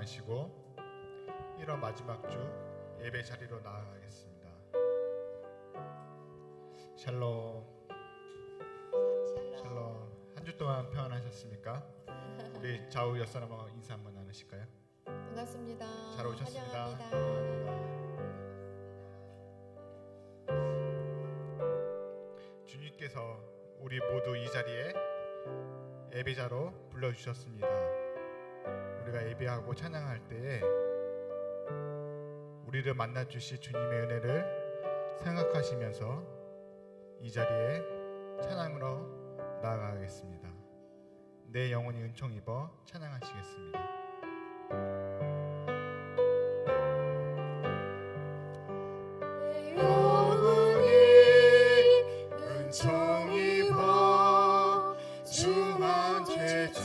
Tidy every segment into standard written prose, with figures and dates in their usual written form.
하시고 1월 마지막 주 예배 자리로 나아가겠습니다. 샬롬. 한 주 동안 평안하셨습니까? 우리 좌우 옆사람하고 인사 한번 나누실까요? 반갑습니다. 잘 오셨습니다. 환영합니다. 주님께서 우리 모두 이 자리에 예배자로 불러주셨습니다. 우리가 예배하고 찬양할 때에 우리를 만나주실 주님의 은혜를 생각하시면서 이 자리에 찬양으로 나아가겠습니다. 내 영혼이 은총 입어 찬양하시겠습니다. 은총 입어 중한 죄짐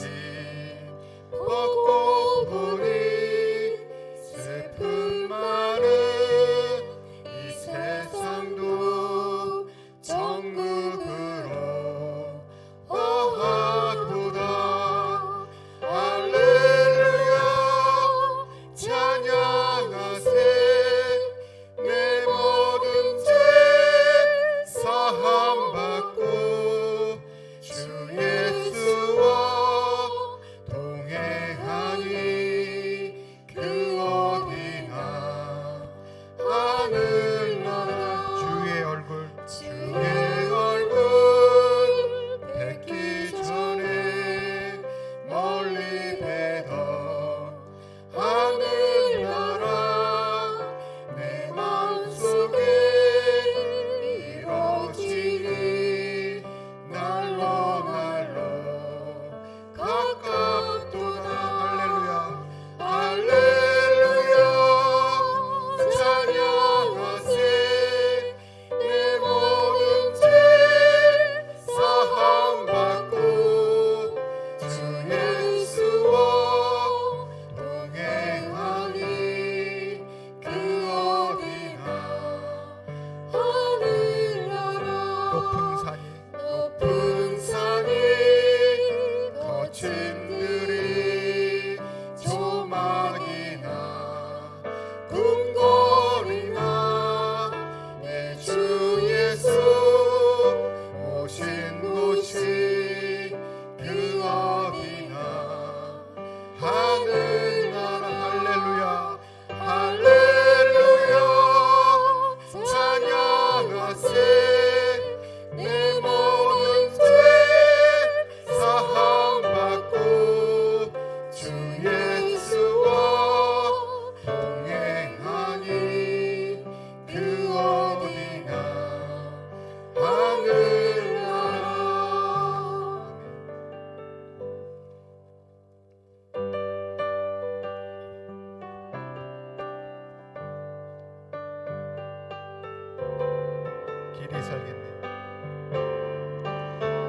벗고 보니 슬픈 말은 이 세상도 천국으로 화하도다. 할렐루야 찬양하세. 내 모든 죄 사함받고 주 예수와 동행하니 그 어디나 하늘나라. 주의 얼굴 뵙기 전에 멀리 뵈던 하늘나라 내 마음속에 이루어지니 날로 가깝도다. 할렐루야 찬양하세. 내 모든 죄 사함받고 주 예수와 동행하니 그 어디나 하늘나라. 높은 산이 거친 들이 조막이나 궁궐이나 내 주 예수 오신 곳이 그 어디나 하늘나라. 할렐루야 찬양하세. 내 모든 죄 사함받고 주 예수와 동행하니 그 어디나 하늘나라. 길이 살겠네.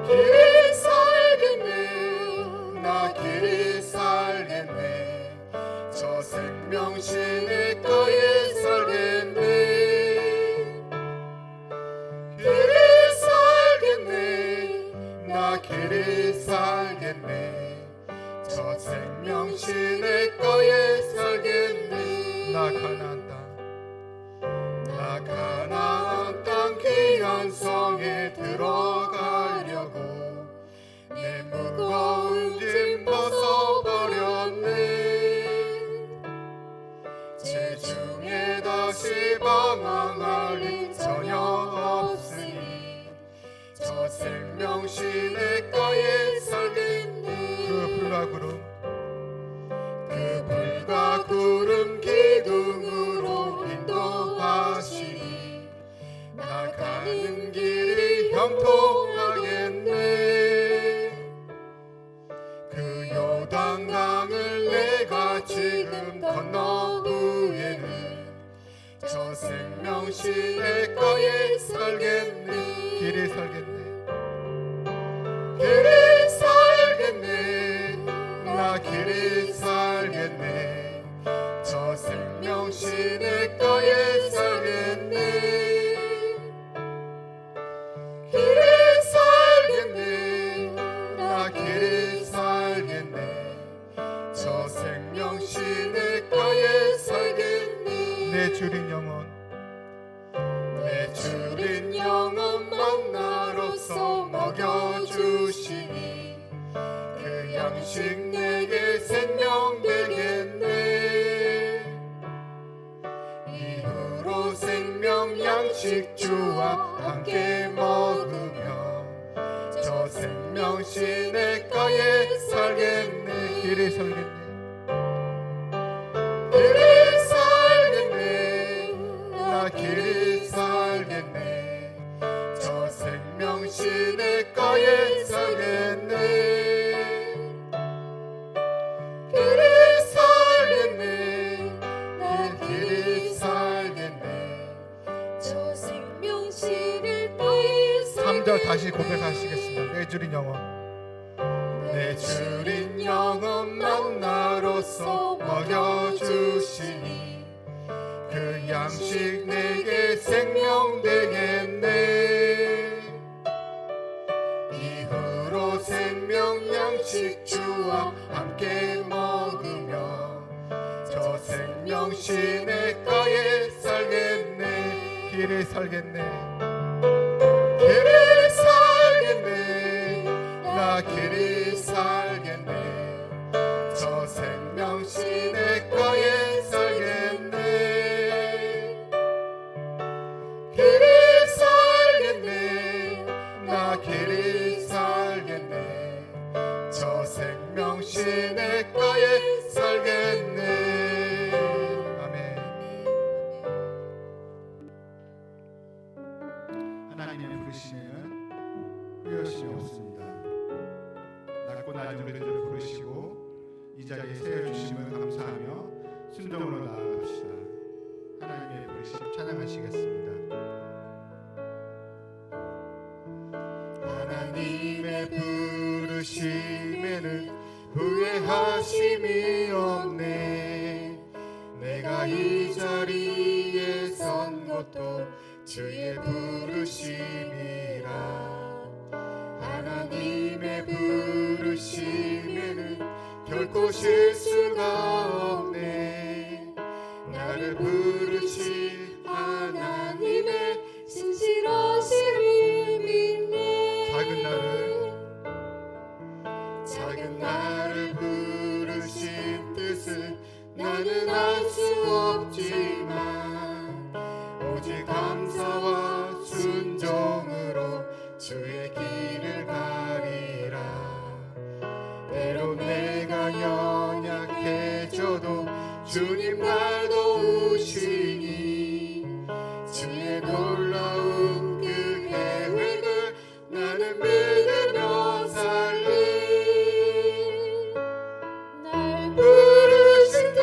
길이 살겠네. 나 길이 살겠네. 저 생명신의 거에 살겠네. 길이 살겠네. 나 길이 살겠네. 저 생명신의 거에 살겠네. 나 가나안 땅 귀한 성에 들어가려고 내 무거운 짐 벗어버렸네. 지중해 다시 방황할 일 전혀 없으니 저 생명신의 거에 살겠네. 그 불과 구름 기둥으로 인도하시니 나가는 길이 형통하겠네. 그 요단강을 내가 지금 건너 후에는 저 생명신의 거에 살겠네. 길이 살겠네. 나 길이 살겠네. 저 생명신의 거에 살겠네. 길이 살겠네. 나 길이 살겠네. 저 생명신의 내 줄인 영혼 만나로서 먹여주시니 그 양식 내게 생명 되겠네. 이후로 생명 양식 주와 함께 먹으며 저 생명시 내가에 살겠네. 길에 설겠네. 길이 살겠네. 나 길이 살겠네. 저 생명시 내가에 살겠네. 길이 살겠네. 나 길이 살겠네. 저 생명신을 따위 3절 다시 고백하시겠습니다. 내 줄인 영혼. 내 줄인 영혼 만나로서 먹여주시니 그 양식 내게 생명 되겠네. 이후로 생명 양식 주와 함께 먹으며 저 생명시 내가에 살겠네. 길에 설겠네. 길이 살겠네. 나 길이 살겠네. 저 생명시 내가에 살겠네. 길이 살겠네. 나 길이 살겠네. 저 생명시 내가에 살겠네. 아멘. 하나님의 부르심에는 후회하심이 없습니다. 낮고 낮은 우리들을 부르시고 이 자리에 세워주심을 감사하며 순종으로 나아갑시다. 하나님의 부르심 찬양하시겠습니다. 하나님의 부르심에는 후회하심이 없네. 내가 이 자리에 선 것도 주의 부르심이라. 하나님의 부르심에는 결코 실수가 없네. 나를 부르신 하나님의 신실하심을 믿네. 작은 나를 부르신 뜻을 나는 알 수 없지만 오직 감사와 순종으로 주의 길을 가리라. 때론 내가 연약해져도 주님 날 도우시니 주의 놀라운 그 계획을 나는 믿으며 살리. 날 부르신 듯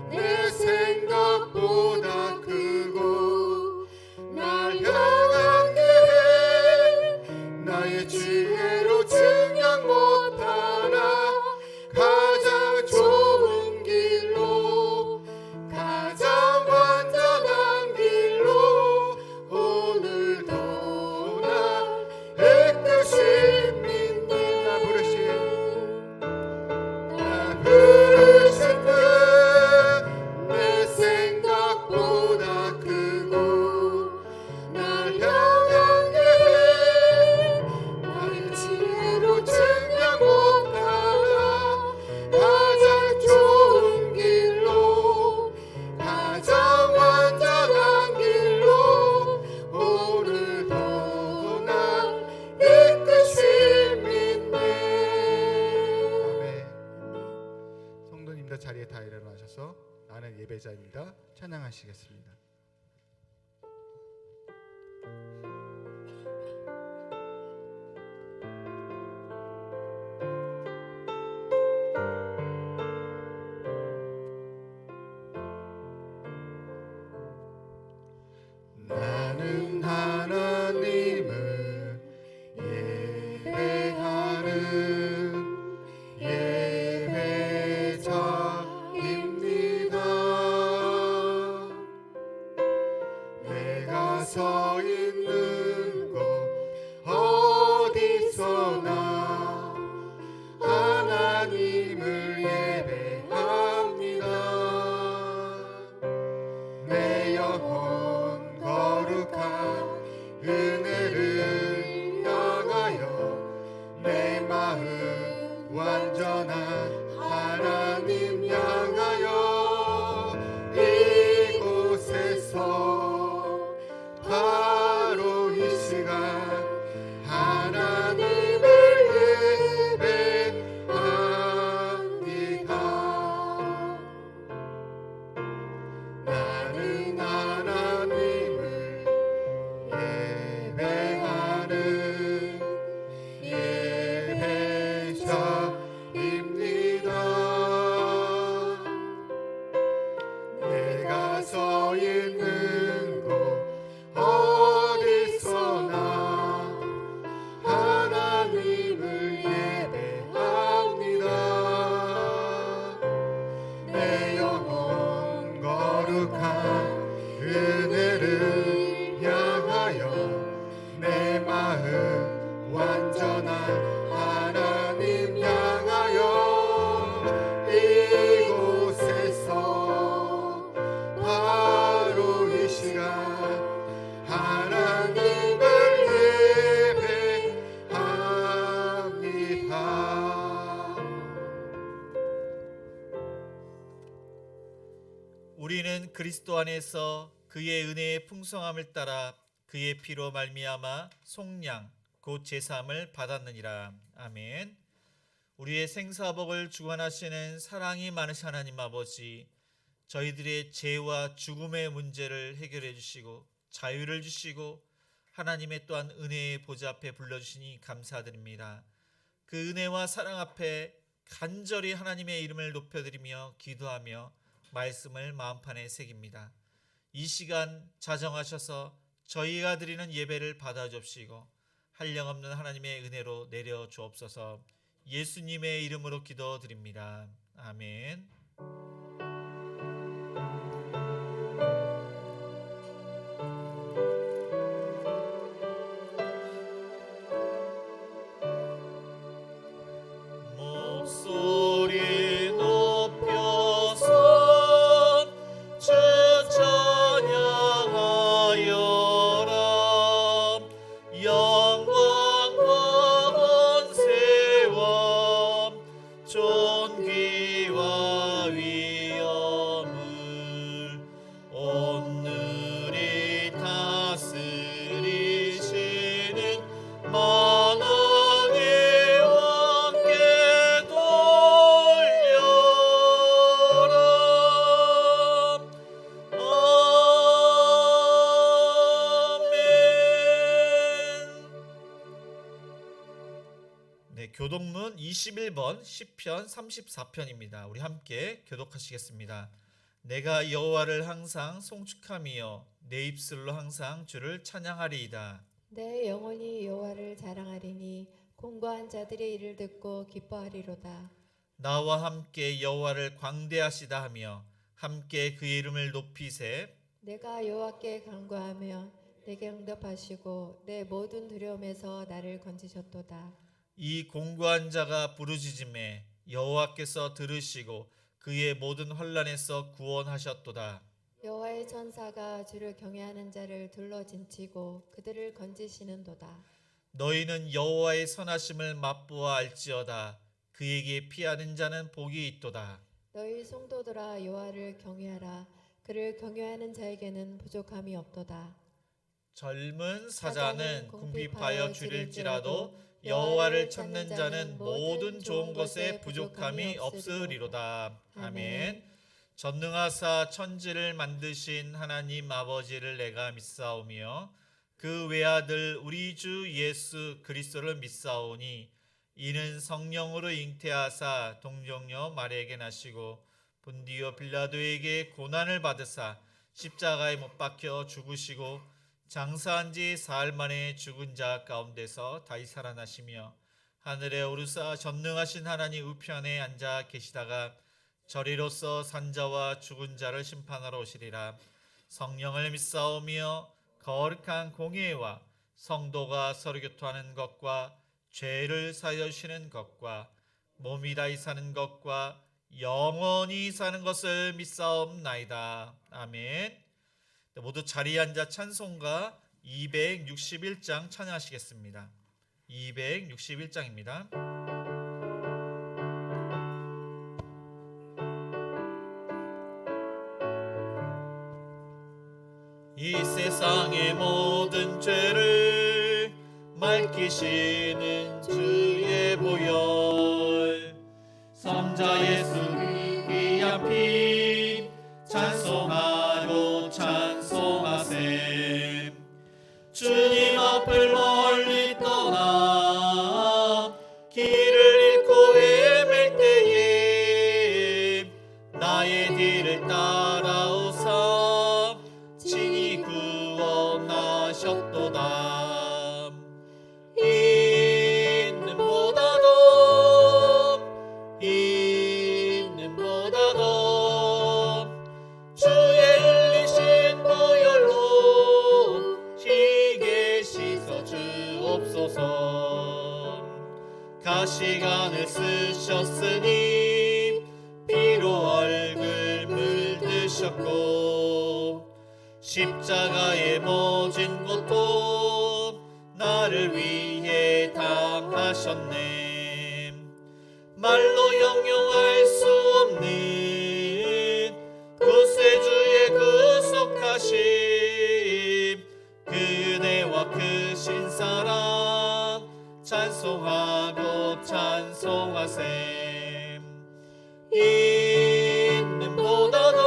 내 생각보다 크고 날 향한 계획 나의 지혜로 증량 못하나 가장 좋은 길로 가장 완전한 길로 오늘도 날 깨끗이 믿네. 나 부르신 듯 내 생각보다 크고 날 향한 계획 나의 지혜로 증량 못하나 가장 좋은 길로 가장 완전한 길로 오늘도 날 깨끗이 믿네. 아멘. 성도님들 자리에 다 일어나셔서 나는 예배자입니다. 찬양하시겠습니다. 나는 하나님을 예배하는 예배자입니다. 내가 서 있는 곳 어디서나 하나님을 예배합니다. 내 영혼 그리스도 안에서 그의 은혜의 풍성함을 따라 그의 피로 말미암아 속량 곧 제사함을 받았느니라. 아멘. 우리의 생사복을 주관하시는 사랑이 많으신 하나님 아버지, 저희들의 죄와 죽음의 문제를 해결해 주시고 자유를 주시고 하나님의 또한 은혜의 보좌 앞에 불러주시니 감사드립니다. 그 은혜와 사랑 앞에 간절히 하나님의 이름을 높여드리며 기도하며 말씀을 마음판에 새깁니다. 이 시간 자정하셔서 저희가 드리는 예배를 받아주옵시고 한량없는 하나님의 은혜로 내려 주옵소서. 예수님의 이름으로 기도드립니다. 아멘. 목소리 높여서 주 찬양하여라. 영광과 권세와 존귀와 위엄을 오늘이 다스리시는 만왕의 왕께 돌려라. 아멘. 네, 교독문 21번 시편 34편입니다. 우리 함께 교독하시겠습니다. 내가 여호와를 항상 송축하며 내 입술로 항상 주를 찬양하리이다. 내 영혼이 여호와를 자랑하리니 공고한 자들의 일을 듣고 기뻐하리로다. 나와 함께 여호와를 광대하시다 하며 함께 그의 이름을 높이세. 내가 여호와께 간구하며 내게 응답하시고 내 모든 두려움에서 나를 건지셨도다. 이 공고한 자가 부르짖음에 여호와께서 들으시고 그의 모든 환난에서 구원하셨도다. 여호와의 천사가 주를 경외하는 자를 둘러진치고 그들을 건지시는도다. 너희는 여호와의 선하심을 맛보아 알지어다. 그에게 피하는 자는 복이 있도다. 너희 성도들아 여호와를 경외하라. 그를 경외하는 자에게는 부족함이 없도다. 젊은 사자는 궁핍하여 줄일지라도 여호와를 찾는 자는 모든 좋은 것에 부족함이 없으리로다. 아멘. 전능하사 천지를 만드신 하나님 아버지를 내가 믿사오며 그 외아들 우리 주 예수 그리스도를 믿사오니 이는 성령으로 잉태하사 동정녀 마리아에게 나시고 본디오 빌라도에게 고난을 받으사 십자가에 못 박혀 죽으시고 장사한 지 사흘 만에 죽은 자 가운데서 다시 살아나시며 하늘에 오르사 전능하신 하나님 우편에 앉아 계시다가 저리로서 산자와 죽은 자를 심판하러 오시리라. 성령을 믿사오며 거룩한 공예와 성도가 서로 교통하는 것과 죄를 사여 주시는 것과 몸이 다시 사는 것과 영원히 사는 것을 믿사옵나이다. 아멘. 모두 자리에 앉아 찬송가 261장 찬양하시겠습니다. 261장입니다. 이 세상의 모든 죄를 맑히시는 주의 보혈 성자 예수 그 귀한 피 찬송하고 찬송하세. 주님 앞을 멀리 떠나 길을 잃고 헤맬 때에 나의 뒤를 따라오사 친히 구원하셨도다. 주의 흘리신 보혈로 희게 씻어 주옵소서. 가시관을 쓰셨으니 피로 얼굴 물드셨고 십자가에 모진 고통 나를 위해 당하셨네. 말로 형용할 수 없는 구세주의 그 찬송하셈. 있는보다도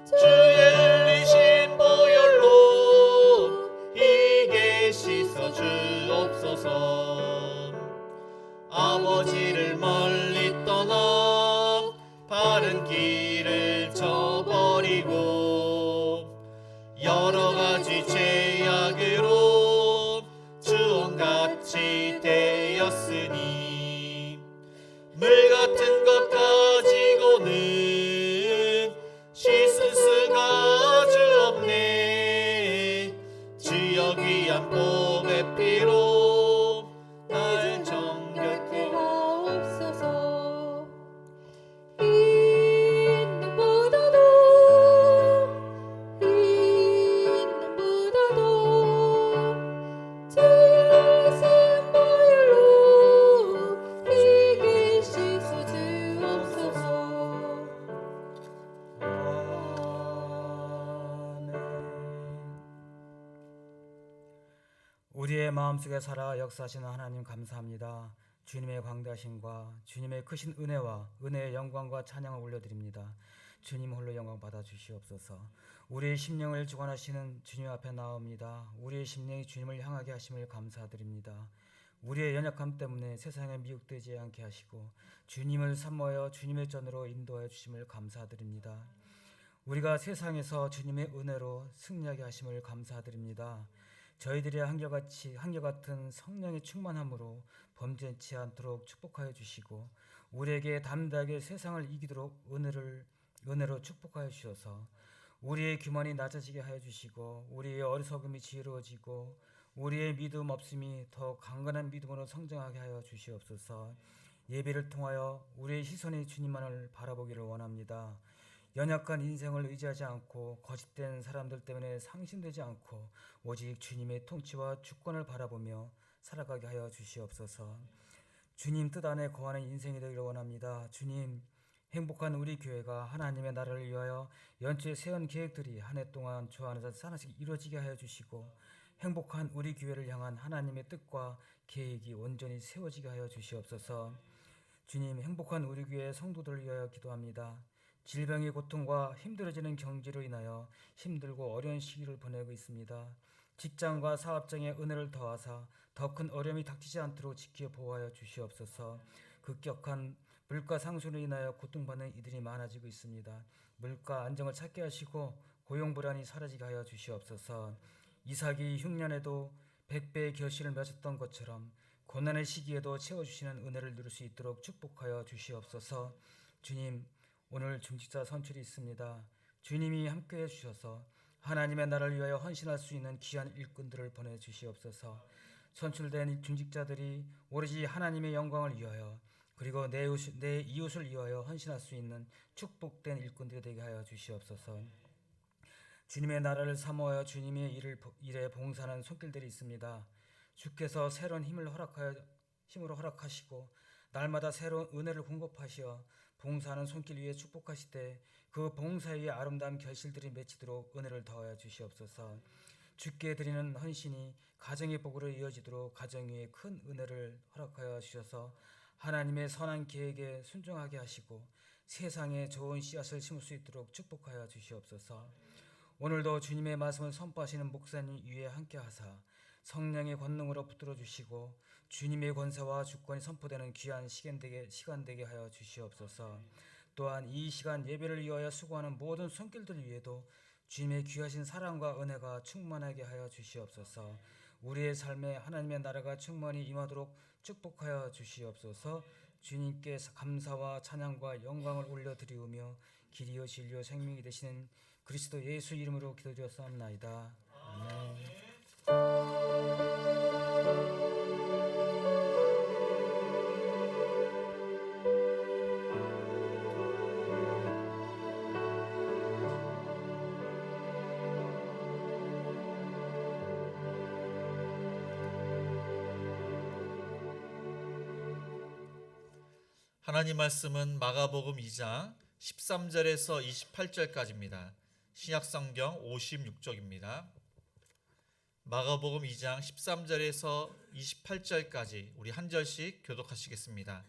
주의 흘리신 보혈로 이게 씻어 주옵소서. 아버지를 멀리 떠나 바른 길을 저버리고 여러 가지 죄악으로 주홍같이 되었으니 물 같은 것 가지고는 씻을 수가 주 없네. 주여 귀한 복의 피로 날 정결케 하옵소서. 있는보다도 주의 신 보혈로 이게 씻어 주옵소서. 우리의 마음속에 살아 역사하시는 하나님 감사합니다. 주님의 광대하심과 주님의 크신 은혜와 은혜의 영광과 찬양을 올려드립니다. 주님 홀로 영광 받아 주시옵소서. 우리의 심령을 주관하시는 주님 앞에 나옵니다. 우리의 심령이 주님을 향하게 하심을 감사드립니다. 우리의 연약함 때문에 세상에 미혹되지 않게 하시고 주님을 사모하여 주님의 전으로 인도하여 주심을 감사드립니다. 우리가 세상에서 주님의 은혜로 승리하게 하심을 감사드립니다. 저희들의 한결같은 성령의 충만함으로 범죄치 않도록 축복하여 주시고 우리에게 담대하게 세상을 이기도록 은혜로 축복하여 주셔서 우리의 규만이 낮아지게 하여 주시고 우리의 어리석음이 지혜로워지고 우리의 믿음 없음이 더 강건한 믿음으로 성장하게 하여 주시옵소서. 예배를 통하여 우리의 시선이 주님만을 바라보기를 원합니다. 연약한 인생을 의지하지 않고 거짓된 사람들 때문에 상심되지 않고 오직 주님의 통치와 주권을 바라보며 살아가게 하여 주시옵소서. 주님 뜻 안에 거하는 인생이 되기를 원합니다. 주님, 행복한 우리 교회가 하나님의 나라를 위하여 연초에 세운 계획들이 한 해 동안 주 안에서 하나씩 이루어지게 하여 주시고 행복한 우리 교회를 향한 하나님의 뜻과 계획이 온전히 세워지게 하여 주시옵소서. 주님, 행복한 우리 교회 성도들을 위하여 기도합니다. 질병의 고통과 힘들어지는 경제로 인하여 힘들고 어려운 시기를 보내고 있습니다. 직장과 사업장에 은혜를 더하사 더 큰 어려움이 닥치지 않도록 지켜 보호하여 주시옵소서. 급격한 물가 상승으로 인하여 고통받는 이들이 많아지고 있습니다. 물가 안정을 찾게 하시고 고용 불안이 사라지게 하여 주시옵소서. 이삭이 흉년에도 100배의 결실을 맺었던 것처럼 고난의 시기에도 채워주시는 은혜를 누릴 수 있도록 축복하여 주시옵소서. 주님, 오늘 중직자 선출이 있습니다. 주님이 함께해 주셔서 하나님의 나라를 위하여 헌신할 수 있는 귀한 일꾼들을 보내주시옵소서. 선출된 중직자들이 오로지 하나님의 영광을 위하여 그리고 내 이웃을 위하여 헌신할 수 있는 축복된 일꾼들이 되게 하여 주시옵소서. 주님의 나라를 사모하여 주님의 일에 봉사하는 손길들이 있습니다. 주께서 새로운 힘으로 허락하시고 날마다 새로운 은혜를 공급하시어 봉사하는 손길 위에 축복하시되 그 봉사 위에 아름다운 결실들이 맺히도록 은혜를 더하여 주시옵소서. 주께 드리는 헌신이 가정의 복으로 이어지도록 가정 위에 큰 은혜를 허락하여 주셔서 하나님의 선한 계획에 순종하게 하시고 세상에 좋은 씨앗을 심을 수 있도록 축복하여 주시옵소서. 오늘도 주님의 말씀을 선포하시는 목사님 위에 함께하사 성령의 권능으로 붙들어 주시고 주님의 권세와 주권이 선포되는 귀한 시간 되게 하여 주시옵소서. 또한 이 시간 예배를 위하여 수고하는 모든 손길들 위에도 주님의 귀하신 사랑과 은혜가 충만하게 하여 주시옵소서. 우리의 삶에 하나님의 나라가 충만히 임하도록 축복하여 주시옵소서. 주님께 감사와 찬양과 영광을 올려드리우며 길이요 진리요 생명이 되시는 그리스도 예수 이름으로 기도드렸사옵나이다. 아멘. 하나님 말씀은 마가복음 2장 13절에서 28절까지입니다. 신약성경 56쪽입니다. 마가복음 2장 13절에서 28절까지 우리 한 절씩 교독하시겠습니다.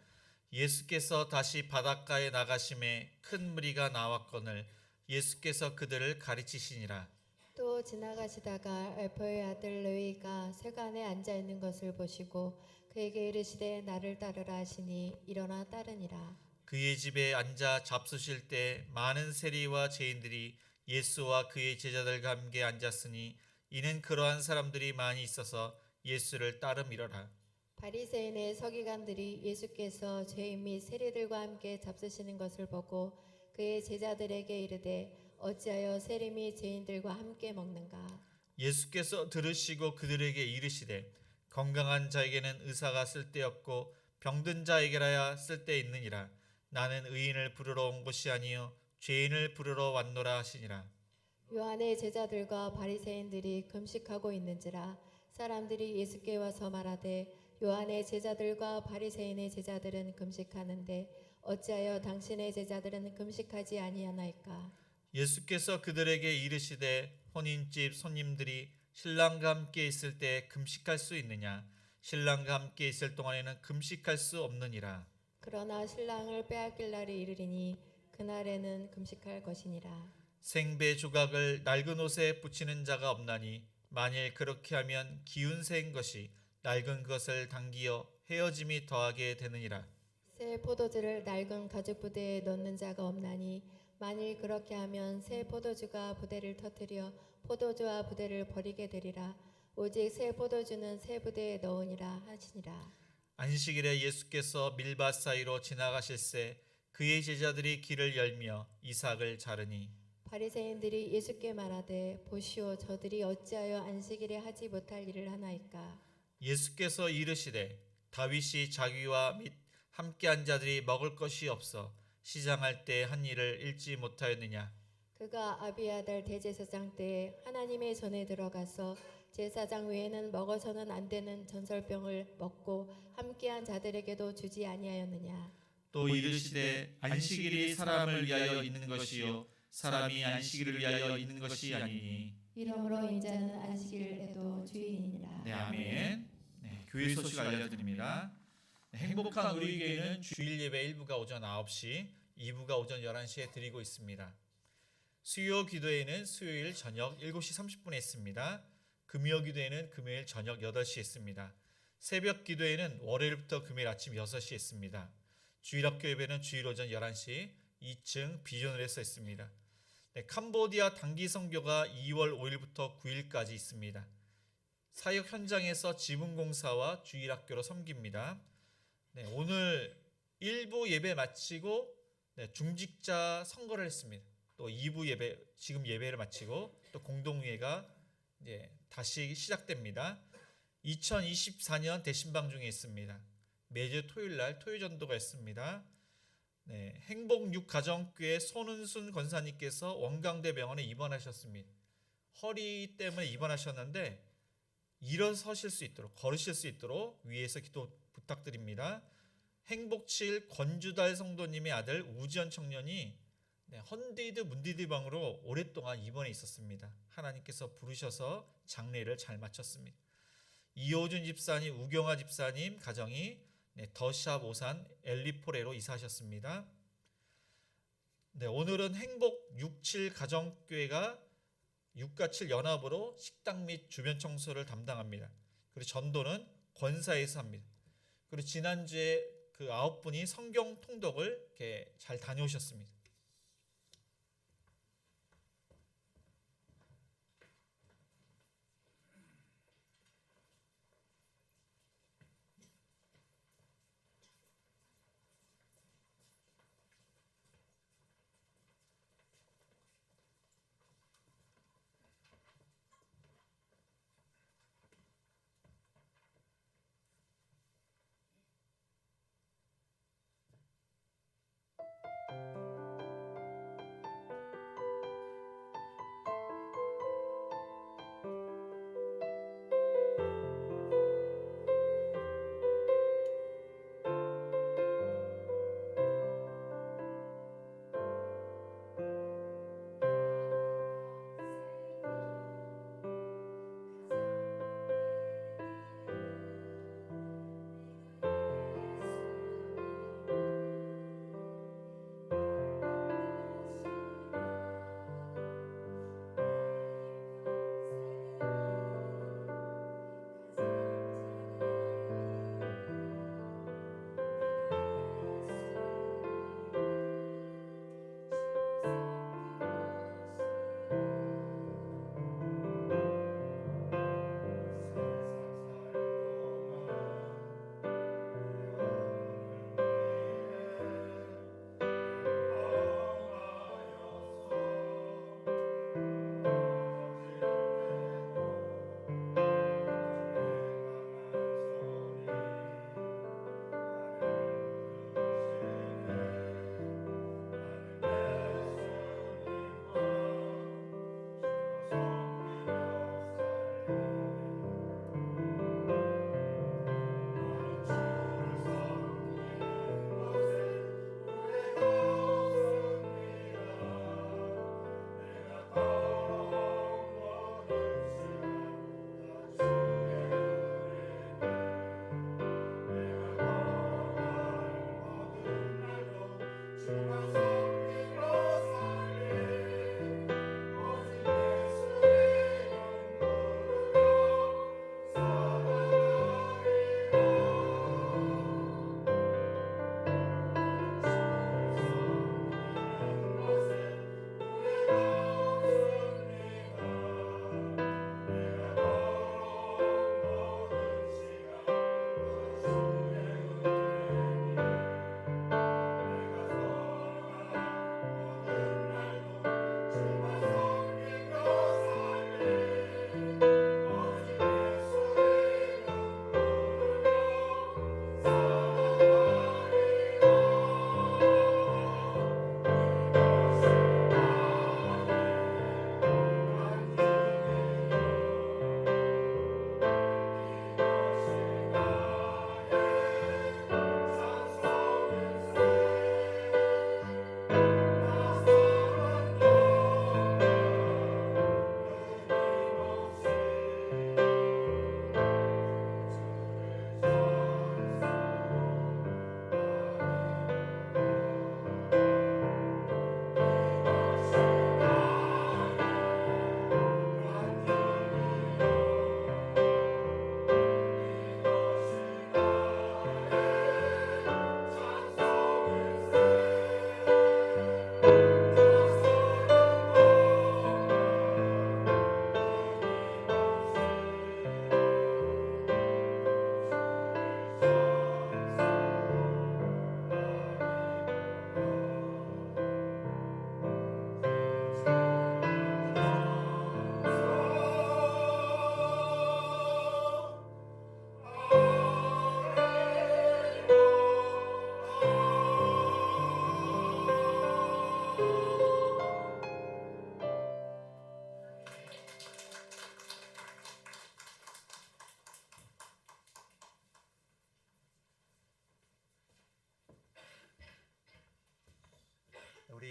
예수께서 다시 바닷가에 나가심에 큰 무리가 나왔거늘 예수께서 그들을 가르치시니라. 또 지나가시다가 알포의 아들 레위가 세관에 앉아 있는 것을 보시고 그에게 이르시되 나를 따르라 하시니 일어나 따르니라. 그의 집에 앉아 잡수실 때 많은 세리와 죄인들이 예수와 그의 제자들과 함께 앉았으니 이는 그러한 사람들이 많이 있어서 예수를 따름이러라. 바리새인의 서기관들이 예수께서 죄인 및 세리들과 함께 잡수시는 것을 보고 그의 제자들에게 이르되 어찌하여 세리 및 죄인들과 함께 먹는가. 예수께서 들으시고 그들에게 이르시되 건강한 자에게는 의사가 쓸데없고 병든 자에게라야 쓸데있느니라. 나는 의인을 부르러 온 것이 아니요 죄인을 부르러 왔노라 하시니라. 요한의 제자들과 바리새인들이 금식하고 있는지라 사람들이 예수께 와서 말하되 요한의 제자들과 바리새인의 제자들은 금식하는데 어찌하여 당신의 제자들은 금식하지 아니하나이까. 예수께서 그들에게 이르시되 혼인집 손님들이 신랑과 함께 있을 때 금식할 수 있느냐? 신랑과 함께 있을 동안에는 금식할 수 없느니라. 그러나 신랑을 빼앗길 날이 이르리니 그날에는 금식할 것이니라. 생배 조각을 낡은 옷에 붙이는 자가 없나니 만일 그렇게 하면 기운새인 것이 낡은 것을 당기어 헤어짐이 더하게 되느니라. 새 포도주를 낡은 가죽 부대에 넣는 자가 없나니 만일 그렇게 하면 새 포도주가 부대를 터뜨려 포도주와 부대를 버리게 되리라. 오직 새 포도주는 새 부대에 넣으니라 하시니라. 안식일에 예수께서 밀밭 사이로 지나가실새 그의 제자들이 길을 열며 이삭을 자르니 바리새인들이 예수께 말하되 보시오 저들이 어찌하여 안식일에 하지 못할 일을 하나이까. 예수께서 이르시되 다윗이 자기와 및 함께한 자들이 먹을 것이 없어 시장할 때 한 일을 잃지 못하였느냐. 그가 아비아달 대제사장 때에 하나님의 전에 들어가서 제사장 외에는 먹어서는 안 되는 전설병을 먹고 함께한 자들에게도 주지 아니하였느냐. 또 이르시되 안식일이 사람을 위하여 있는 것이요 사람이 안식일을 위하여 있는 것이 아니니. 이러므로 인자는 안식일에도 주인이니라. 네, 아멘. 네, 교회 소식 알려드립니다. 네, 행복한 우리 교회는 주일 예배 1부가 오전 9시, 2부가 오전 11시에 드리고 있습니다. 수요 기도회는 수요일 저녁 7시 30분에 있습니다. 금요 기도회는 금요일 저녁 8시에 있습니다. 새벽 기도회는 월요일부터 금요일 아침 6시에 있습니다. 주일학교 예배는 주일 오전 11시 2층 비전을 해서 있습니다. 네, 캄보디아 단기 선교가 2월 5일부터 9일까지 있습니다. 사역 현장에서 지붕공사와 주일학교로 섬깁니다. 네, 오늘 1부 예배 마치고 중직자 선거를 했습니다. 또 2부 예배, 지금 예배를 마치고 또 공동회가 이제 다시 시작됩니다. 2024년 대신방 중에 있습니다. 매주 토요일 날 토요 전도가 있습니다. 네, 행복 6가정교회 손은순 권사님께서 원광대 병원에 입원하셨습니다. 허리 때문에 입원하셨는데 일어서실 수 있도록 걸으실 수 있도록 위에서 기도 부탁드립니다. 행복 7 권주달 성도님의 아들 우지연 청년이 헌디드 문디드 방으로 오랫동안 입원해 있었습니다. 하나님께서 부르셔서 장례를 잘 마쳤습니다. 이호준 집사님, 우경아 집사님 가정이 더샵 오산 엘리포레로 이사하셨습니다. 네, 오늘은 행복 67 가정교회가 6가7 연합으로 식당 및 주변 청소를 담당합니다. 그리고 전도는 권사에서 합니다. 그리고 지난주에 그 9분이 성경 통독을 이렇게 잘 다녀오셨습니다.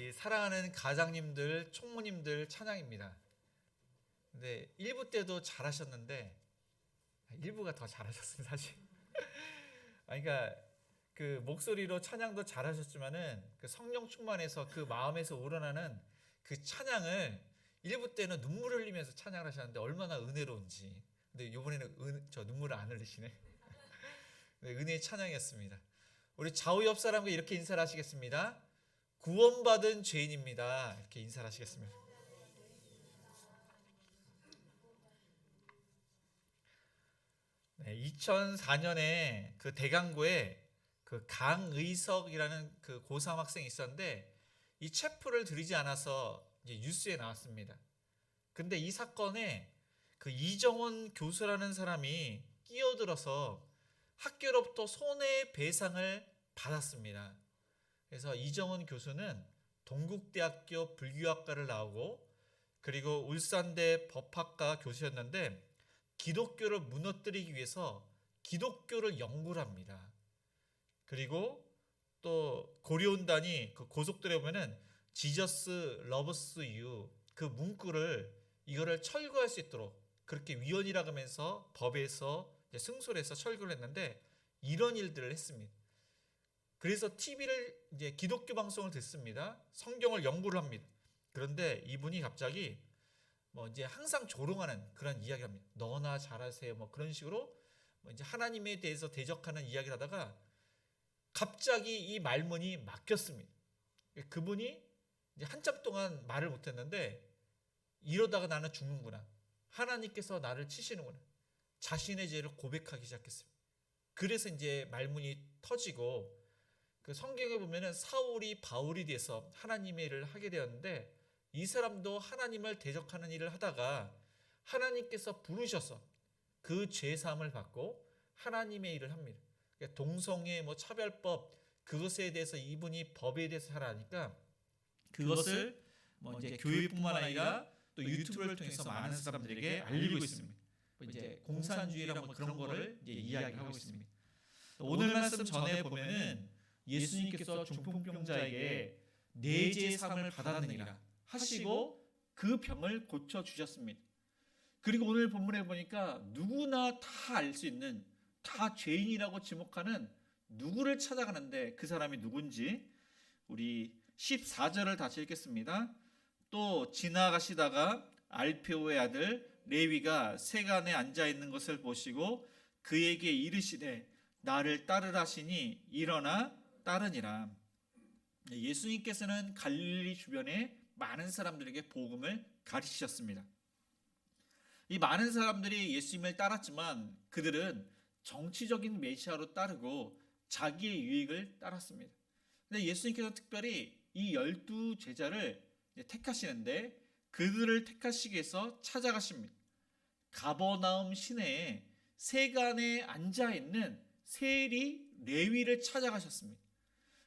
우리 사랑하는 가장님들, 총무님들 찬양입니다. 근데 1부 때도 잘하셨는데 1부가 더 잘하셨습니다, 사실. 그러니까 그 목소리로 찬양도 잘하셨지만은 그 성령 충만해서 그 마음에서 우러나는 그 찬양을 1부 때는 눈물을 흘리면서 찬양을 하셨는데 얼마나 은혜로운지. 근데 이번에는 저 눈물을 안 흘리시네. 네, 은혜의 찬양이었습니다. 우리 좌우 옆 사람과 이렇게 인사를 하시겠습니다. 구원받은 죄인입니다. 이렇게 인사를 하시겠습니다. 네, 2004년에 그 대강구에 그 강의석이라는 그 고3 학생이 있었는데 이 체포를 드리지 않아서 이제 뉴스에 나왔습니다. 근데 이 사건에 그 이정원 교수라는 사람이 끼어들어서 학교로부터 손해배상을 받았습니다. 그래서 이정원 교수는 동국대학교 불교학과를 나오고 그리고 울산대 법학과 교수였는데 기독교를 무너뜨리기 위해서 기독교를 연구를 합니다. 그리고 또 고려온단이 그 고속도로에 보면은 지저스 러브스 유 그 문구를 이거를 철거할 수 있도록 그렇게 위헌이라고 하면서 법에서 이제 승소를 해서 철거를 했는데 이런 일들을 했습니다. 그래서 TV를 이제 기독교 방송을 듣습니다. 성경을 연구를 합니다. 그런데 이분이 갑자기 뭐 이제 항상 조롱하는 그런 이야기를 합니다. 너나 잘하세요. 뭐 그런 식으로 뭐 이제 하나님에 대해서 대적하는 이야기를 하다가 갑자기 이 말문이 막혔습니다. 그분이 이제 한참 동안 말을 못했는데 이러다가 나는 죽는구나. 하나님께서 나를 치시는구나. 자신의 죄를 고백하기 시작했습니다. 그래서 이제 말문이 터지고 그 성경에 보면은 사울이 바울이 돼서 하나님의 일을 하게 되었는데 이 사람도 하나님을 대적하는 일을 하다가 하나님께서 부르셔서 그 죄 사함을 받고 하나님의 일을 합니다. 동성애 뭐 차별법 그것에 대해서 이분이 법에 대해서 잘 아니까 그것을 뭐 이제 교회뿐만 아니라 또 유튜브를 통해서 많은 사람들에게 알리고 있습니다. 이제 공산주의랑 뭐 그런 거를 이제 이야기하고 있습니다. 오늘 말씀 전에 보면은 예수님께서 중풍병자에게 내 죄 사함을 받았느니라 하시고 그 병을 고쳐 주셨습니다. 그리고 오늘 본문에 보니까 누구나 다 알 수 있는 다 죄인이라고 지목하는 누구를 찾아가는데 그 사람이 누군지 우리 14절을 다시 읽겠습니다. 또 지나가시다가 알페오의 아들 레위가 세간에 앉아 있는 것을 보시고 그에게 이르시되 나를 따르라 하시니 일어나 따르니라. 예수님께서는 갈릴리 주변에 많은 사람들에게 복음을 가르치셨습니다. 이 많은 사람들이 예수님을 따랐지만 그들은 정치적인 메시아로 따르고 자기의 유익을 따랐습니다. 근데 예수님께서 특별히 이 12 제자를 택하시는데 그들을 택하시기 위해서 찾아가십니다. 가버나움 시내에 세간에 앉아있는 세리 레위를 찾아가셨습니다.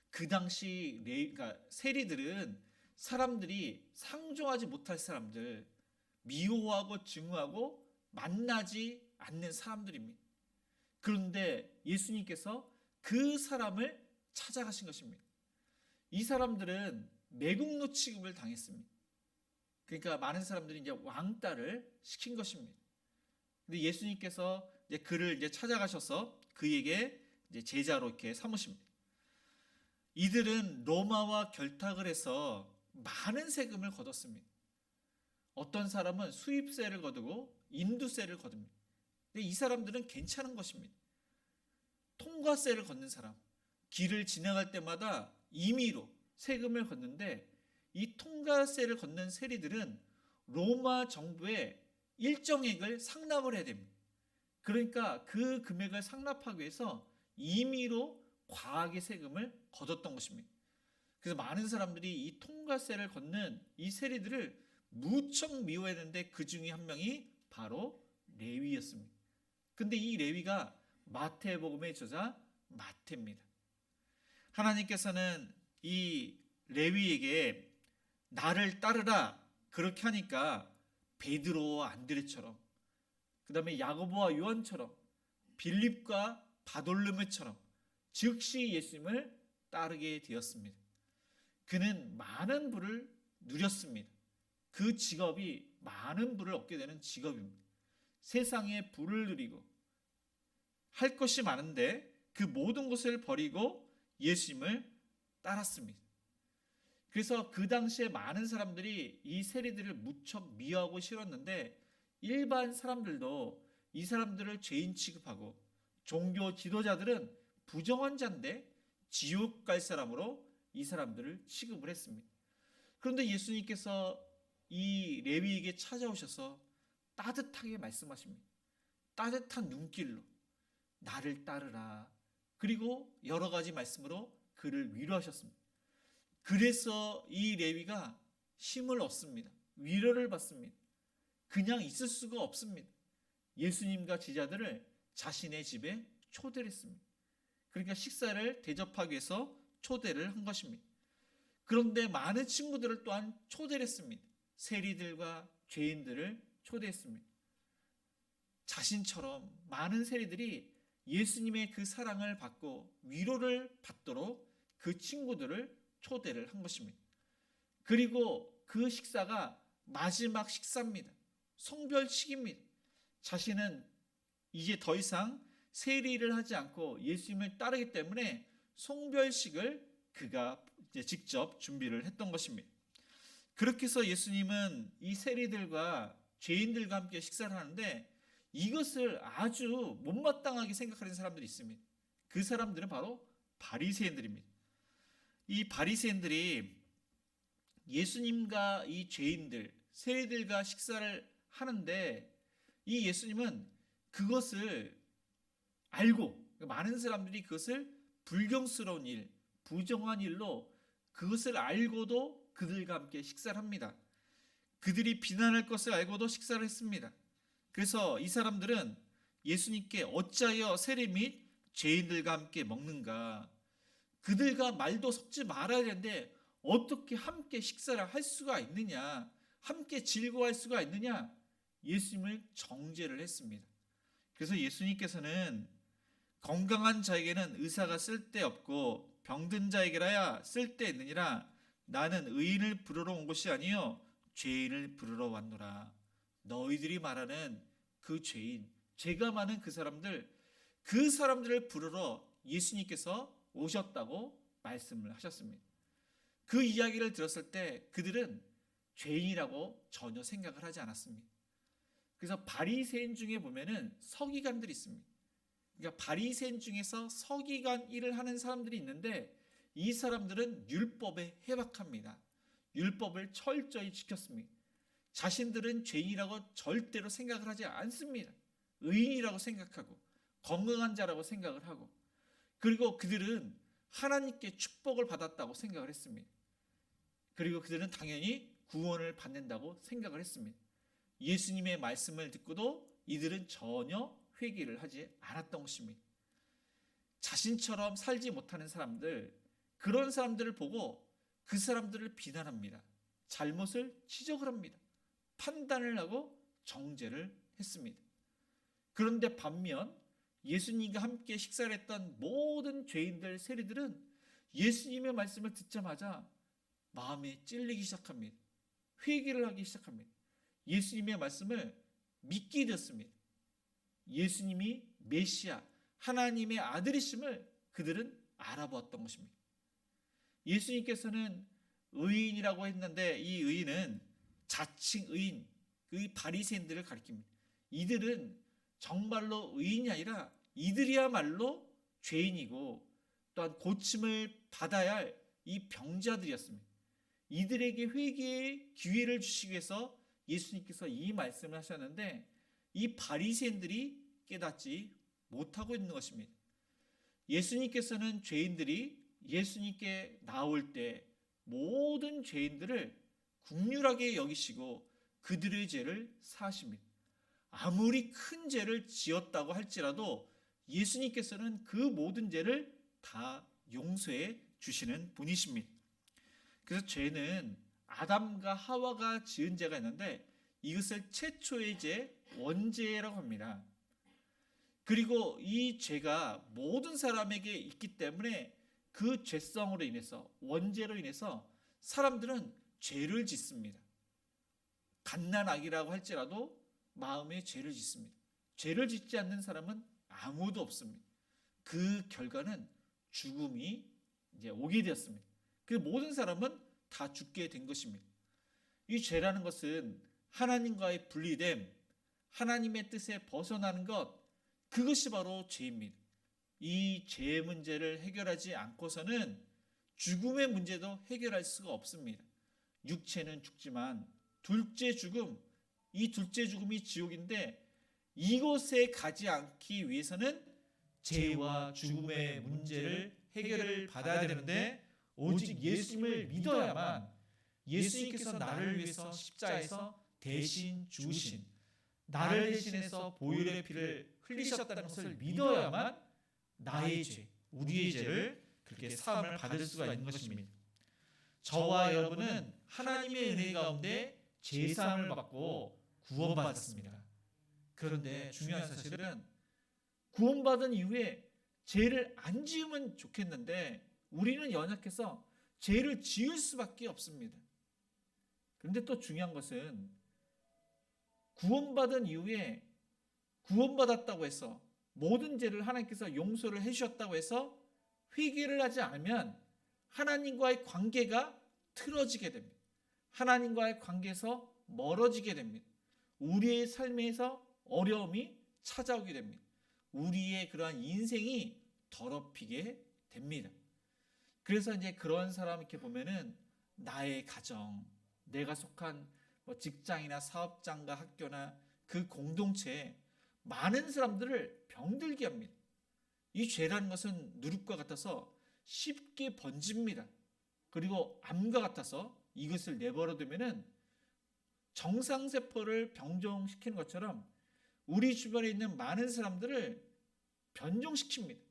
그 당시 그러니까 세리들은 사람들이 상종하지 못할 사람들, 미워하고 증오하고 만나지 않는 사람들입니다. 그런데 예수님께서 그 사람을 찾아가신 것입니다. 이 사람들은 매국노 취급을 당했습니다. 그러니까 많은 사람들이 이제 왕따를 시킨 것입니다. 근데 예수님께서 이제 그를 이제 찾아가셔서 그에게 이제 제자로 이렇게 삼으십니다. 이들은 로마와 결탁을 해서 많은 세금을 거뒀습니다. 어떤 사람은 수입세를 거두고 인두세를 거둡니다. 근데 이 사람들은 괜찮은 것입니다. 통과세를 걷는 사람, 길을 지나갈 때마다 임의로 세금을 걷는데 이 통과세를 걷는 세리들은 로마 정부에 일정액을 상납을 해야 됩니다. 그러니까 그 금액을 상납하기 위해서 임의로 과하게 세금을 거뒀던 것입니다. 그래서 많은 사람들이 이 통과세를 걷는 이 세리들을 무척 미워했는데 그 중에 한 명이 바로 레위였습니다. 근데 이 레위가 마태복음의 저자 마태입니다. 하나님께서는 이 레위에게 나를 따르라 그렇게 하니까 베드로와 안드레처럼 그 다음에 야고보와 요한처럼 빌립과 바돌로메처럼 즉시 예수님을 따르게 되었습니다. 그는 많은 부를 누렸습니다. 그 직업이 많은 부를 얻게 되는 직업입니다. 세상에 부를 누리고 할 것이 많은데 그 모든 것을 버리고 예수님을 따랐습니다. 그래서 그 당시에 많은 사람들이 이 세리들을 무척 미워하고 싫었는데 일반 사람들도 이 사람들을 죄인 취급하고 종교 지도자들은 부정한 자인데 지옥 갈 사람으로 이 사람들을 취급을 했습니다. 그런데 예수님께서 이 레위에게 찾아오셔서 따뜻하게 말씀하십니다. 따뜻한 눈길로 나를 따르라. 그리고 여러 가지 말씀으로 그를 위로하셨습니다. 그래서 이 레위가 힘을 얻습니다. 위로를 받습니다. 그냥 있을 수가 없습니다. 예수님과 제자들을 자신의 집에 초대를 했습니다. 그러니까 식사를 대접하기 위해서 초대를 한 것입니다. 그런데 많은 친구들을 또한 초대를 했습니다. 세리들과 죄인들을 초대했습니다. 자신처럼 많은 세리들이 예수님의 그 사랑을 받고 위로를 받도록 그 친구들을 초대를 한 것입니다. 그리고 그 식사가 마지막 식사입니다. 성별식입니다. 자신은 이제 더 이상 세리를 하지 않고 예수님을 따르기 때문에 성별식을 그가 이제 직접 준비를 했던 것입니다. 그렇게 해서 예수님은 이 세리들과 죄인들과 함께 식사를 하는데 이것을 아주 못마땅하게 생각하는 사람들이 있습니다. 그 사람들은 바로 바리새인들입니다. 이 바리새인들이 예수님과 이 죄인들, 세리들과 식사를 하는데 이 예수님은 그것을 알고 많은 사람들이 그것을 불경스러운 일, 부정한 일로 그것을 알고도 그들과 함께 식사를 합니다. 그들이 비난할 것을 알고도 식사를 했습니다. 그래서 이 사람들은 예수님께 어찌하여 세리 및 죄인들과 함께 먹는가? 그들과 말도 섞지 말아야 되는데 어떻게 함께 식사를 할 수가 있느냐? 함께 즐거워할 수가 있느냐? 예수님을 정죄를 했습니다. 그래서 예수님께서는 건강한 자에게는 의사가 쓸데없고 병든 자에게라야 쓸데있느니라. 나는 의인을 부르러 온 것이 아니요 죄인을 부르러 왔노라. 너희들이 말하는 그 죄인, 죄가 많은 그 사람들을 부르러 예수님께서 오셨다고 말씀을 하셨습니다. 그 이야기를 들었을 때 그들은 죄인이라고 전혀 생각을 하지 않았습니다. 그래서 바리새인 중에 보면은 서기관들이 있습니다. 그러니까 바리새인 중에서 서기관 일을 하는 사람들이 있는데 이 사람들은 율법에 해박합니다. 율법을 철저히 지켰습니다. 자신들은 죄인이라고 절대로 생각을 하지 않습니다. 의인이라고 생각하고 건강한 자라고 생각을 하고 그리고 그들은 하나님께 축복을 받았다고 생각을 했습니다. 그리고 그들은 당연히 구원을 받는다고 생각을 했습니다. 예수님의 말씀을 듣고도 이들은 전혀 회개를 하지 않았던 것입니다. 자신처럼 살지 못하는 사람들, 그런 사람들을 보고 그 사람들을 비난합니다. 잘못을 지적을 합니다. 판단을 하고 정죄를 했습니다. 그런데 반면 예수님과 함께 식사를 했던 모든 죄인들, 세리들은 예수님의 말씀을 듣자마자 마음이 찔리기 시작합니다. 회개를 하기 시작합니다. 예수님의 말씀을 믿게 되었습니다. 예수님이 메시아, 하나님의 아들이심을 그들은 알아보았던 것입니다. 예수님께서는 의인이라고 했는데 이 의인은 자칭 의인, 그 바리새인들을 가리킵니다. 이들은 정말로 의인이 아니라 이들이야말로 죄인이고 또한 고침을 받아야 할 이 병자들이었습니다. 이들에게 회개의 기회를 주시기 위해서 예수님께서 이 말씀을 하셨는데 이 바리새인들이 깨닫지 못하고 있는 것입니다. 예수님께서는 죄인들이 예수님께 나올 때 모든 죄인들을 긍휼하게 여기시고 그들의 죄를 사하십니다. 아무리 큰 죄를 지었다고 할지라도 예수님께서는 그 모든 죄를 다 용서해 주시는 분이십니다. 그래서 죄는 아담과 하와가 지은 죄가 있는데 이것을 최초의 죄, 원죄라고 합니다. 그리고 이 죄가 모든 사람에게 있기 때문에 그 죄성으로 인해서, 원죄로 인해서 사람들은 죄를 짓습니다. 갓난아기라고 할지라도 마음에 죄를 짓습니다. 죄를 짓지 않는 사람은 아무도 없습니다. 그 결과는 죽음이 이제 오게 되었습니다. 그 모든 사람은 다 죽게 된 것입니다. 이 죄라는 것은 하나님과의 분리됨, 하나님의 뜻에 벗어나는 것, 그것이 바로 죄입니다. 이 죄의 문제를 해결하지 않고서는 죽음의 문제도 해결할 수가 없습니다. 육체는 죽지만 둘째 죽음, 이 둘째 죽음이 지옥인데 이곳에 가지 않기 위해서는 죄와 죽음의 문제를 해결을 받아야 되는데 오직 예수님을 믿어야만, 예수님께서 나를 위해서 십자가에서 대신 죽으신, 나를 대신해서 보혈의 피를 흘리셨다는 것을 믿어야만 나의 죄, 우리의 죄를 그렇게 사함을 받을 수가 있는 것입니다. 저와 여러분은 하나님의 은혜 가운데 죄사함을 받고 구원받았습니다. 그런데 중요한 사실은 구원받은 이후에 죄를 안 지으면 좋겠는데 우리는 연약해서 죄를 지을 수밖에 없습니다. 그런데 또 중요한 것은 구원받은 이후에 구원받았다고 해서 모든 죄를 하나님께서 용서를 해주셨다고 해서 회개를 하지 않으면 하나님과의 관계가 틀어지게 됩니다. 하나님과의 관계에서 멀어지게 됩니다. 우리의 삶에서 어려움이 찾아오게 됩니다. 우리의 그러한 인생이 더럽히게 됩니다. 그래서 이제 그런 사람 이렇게 보면은 나의 가정, 내가 속한 직장이나 사업장과 학교나 그 공동체에 많은 사람들을 병들게 합니다. 이 죄라는 것은 누룩과 같아서 쉽게 번집니다. 그리고 암과 같아서 이것을 내버려 두면은 정상세포를 병종시키는 것처럼 우리 주변에 있는 많은 사람들을 변종시킵니다.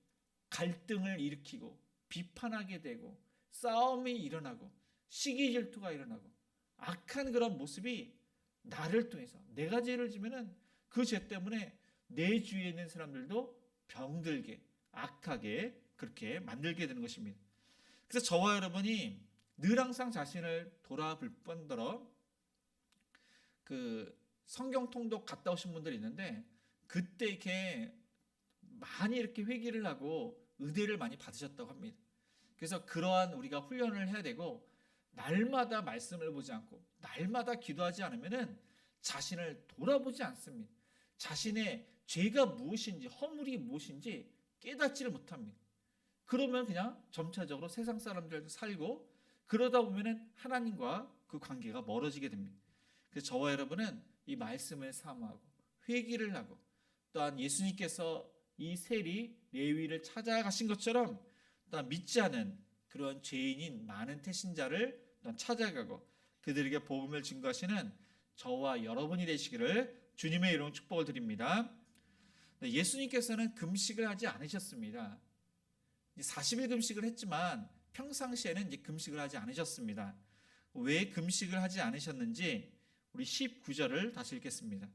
갈등을 일으키고 비판하게 되고 싸움이 일어나고 시기 질투가 일어나고 악한 그런 모습이 나를 통해서 내가 죄를 지면은 그 죄 때문에 내 주위에 있는 사람들도 병들게 악하게 그렇게 만들게 되는 것입니다. 그래서 저와 여러분이 늘 항상 자신을 돌아볼 뿐더러 그 성경 통독 갔다 오신 분들이 있는데 그때 이렇게 많이 이렇게 회개를 하고 의대를 많이 받으셨다고 합니다. 그래서 그러한 우리가 훈련을 해야 되고 날마다 말씀을 보지 않고 날마다 기도하지 않으면은 자신을 돌아보지 않습니다. 자신의 죄가 무엇인지 허물이 무엇인지 깨닫지를 못합니다. 그러면 그냥 점차적으로 세상 사람들도 살고 그러다 보면은 하나님과 그 관계가 멀어지게 됩니다. 그래서 저와 여러분은 이 말씀을 사모하고 회개를 하고 또한 예수님께서 이 세리 레위를 찾아가신 것처럼 또한 믿지 않은 그런 죄인인 많은 태신자를 또한 찾아가고 그들에게 복음을 증거하시는 저와 여러분이 되시기를 주님의 이름으로 축복을 드립니다. 예수님께서는 금식을 하지 않으셨습니다. 40일 금식을 했지만 평상시에는 이제 금식을 하지 않으셨습니다. 왜 금식을 하지 않으셨는지 우리 19절을 다시 읽겠습니다.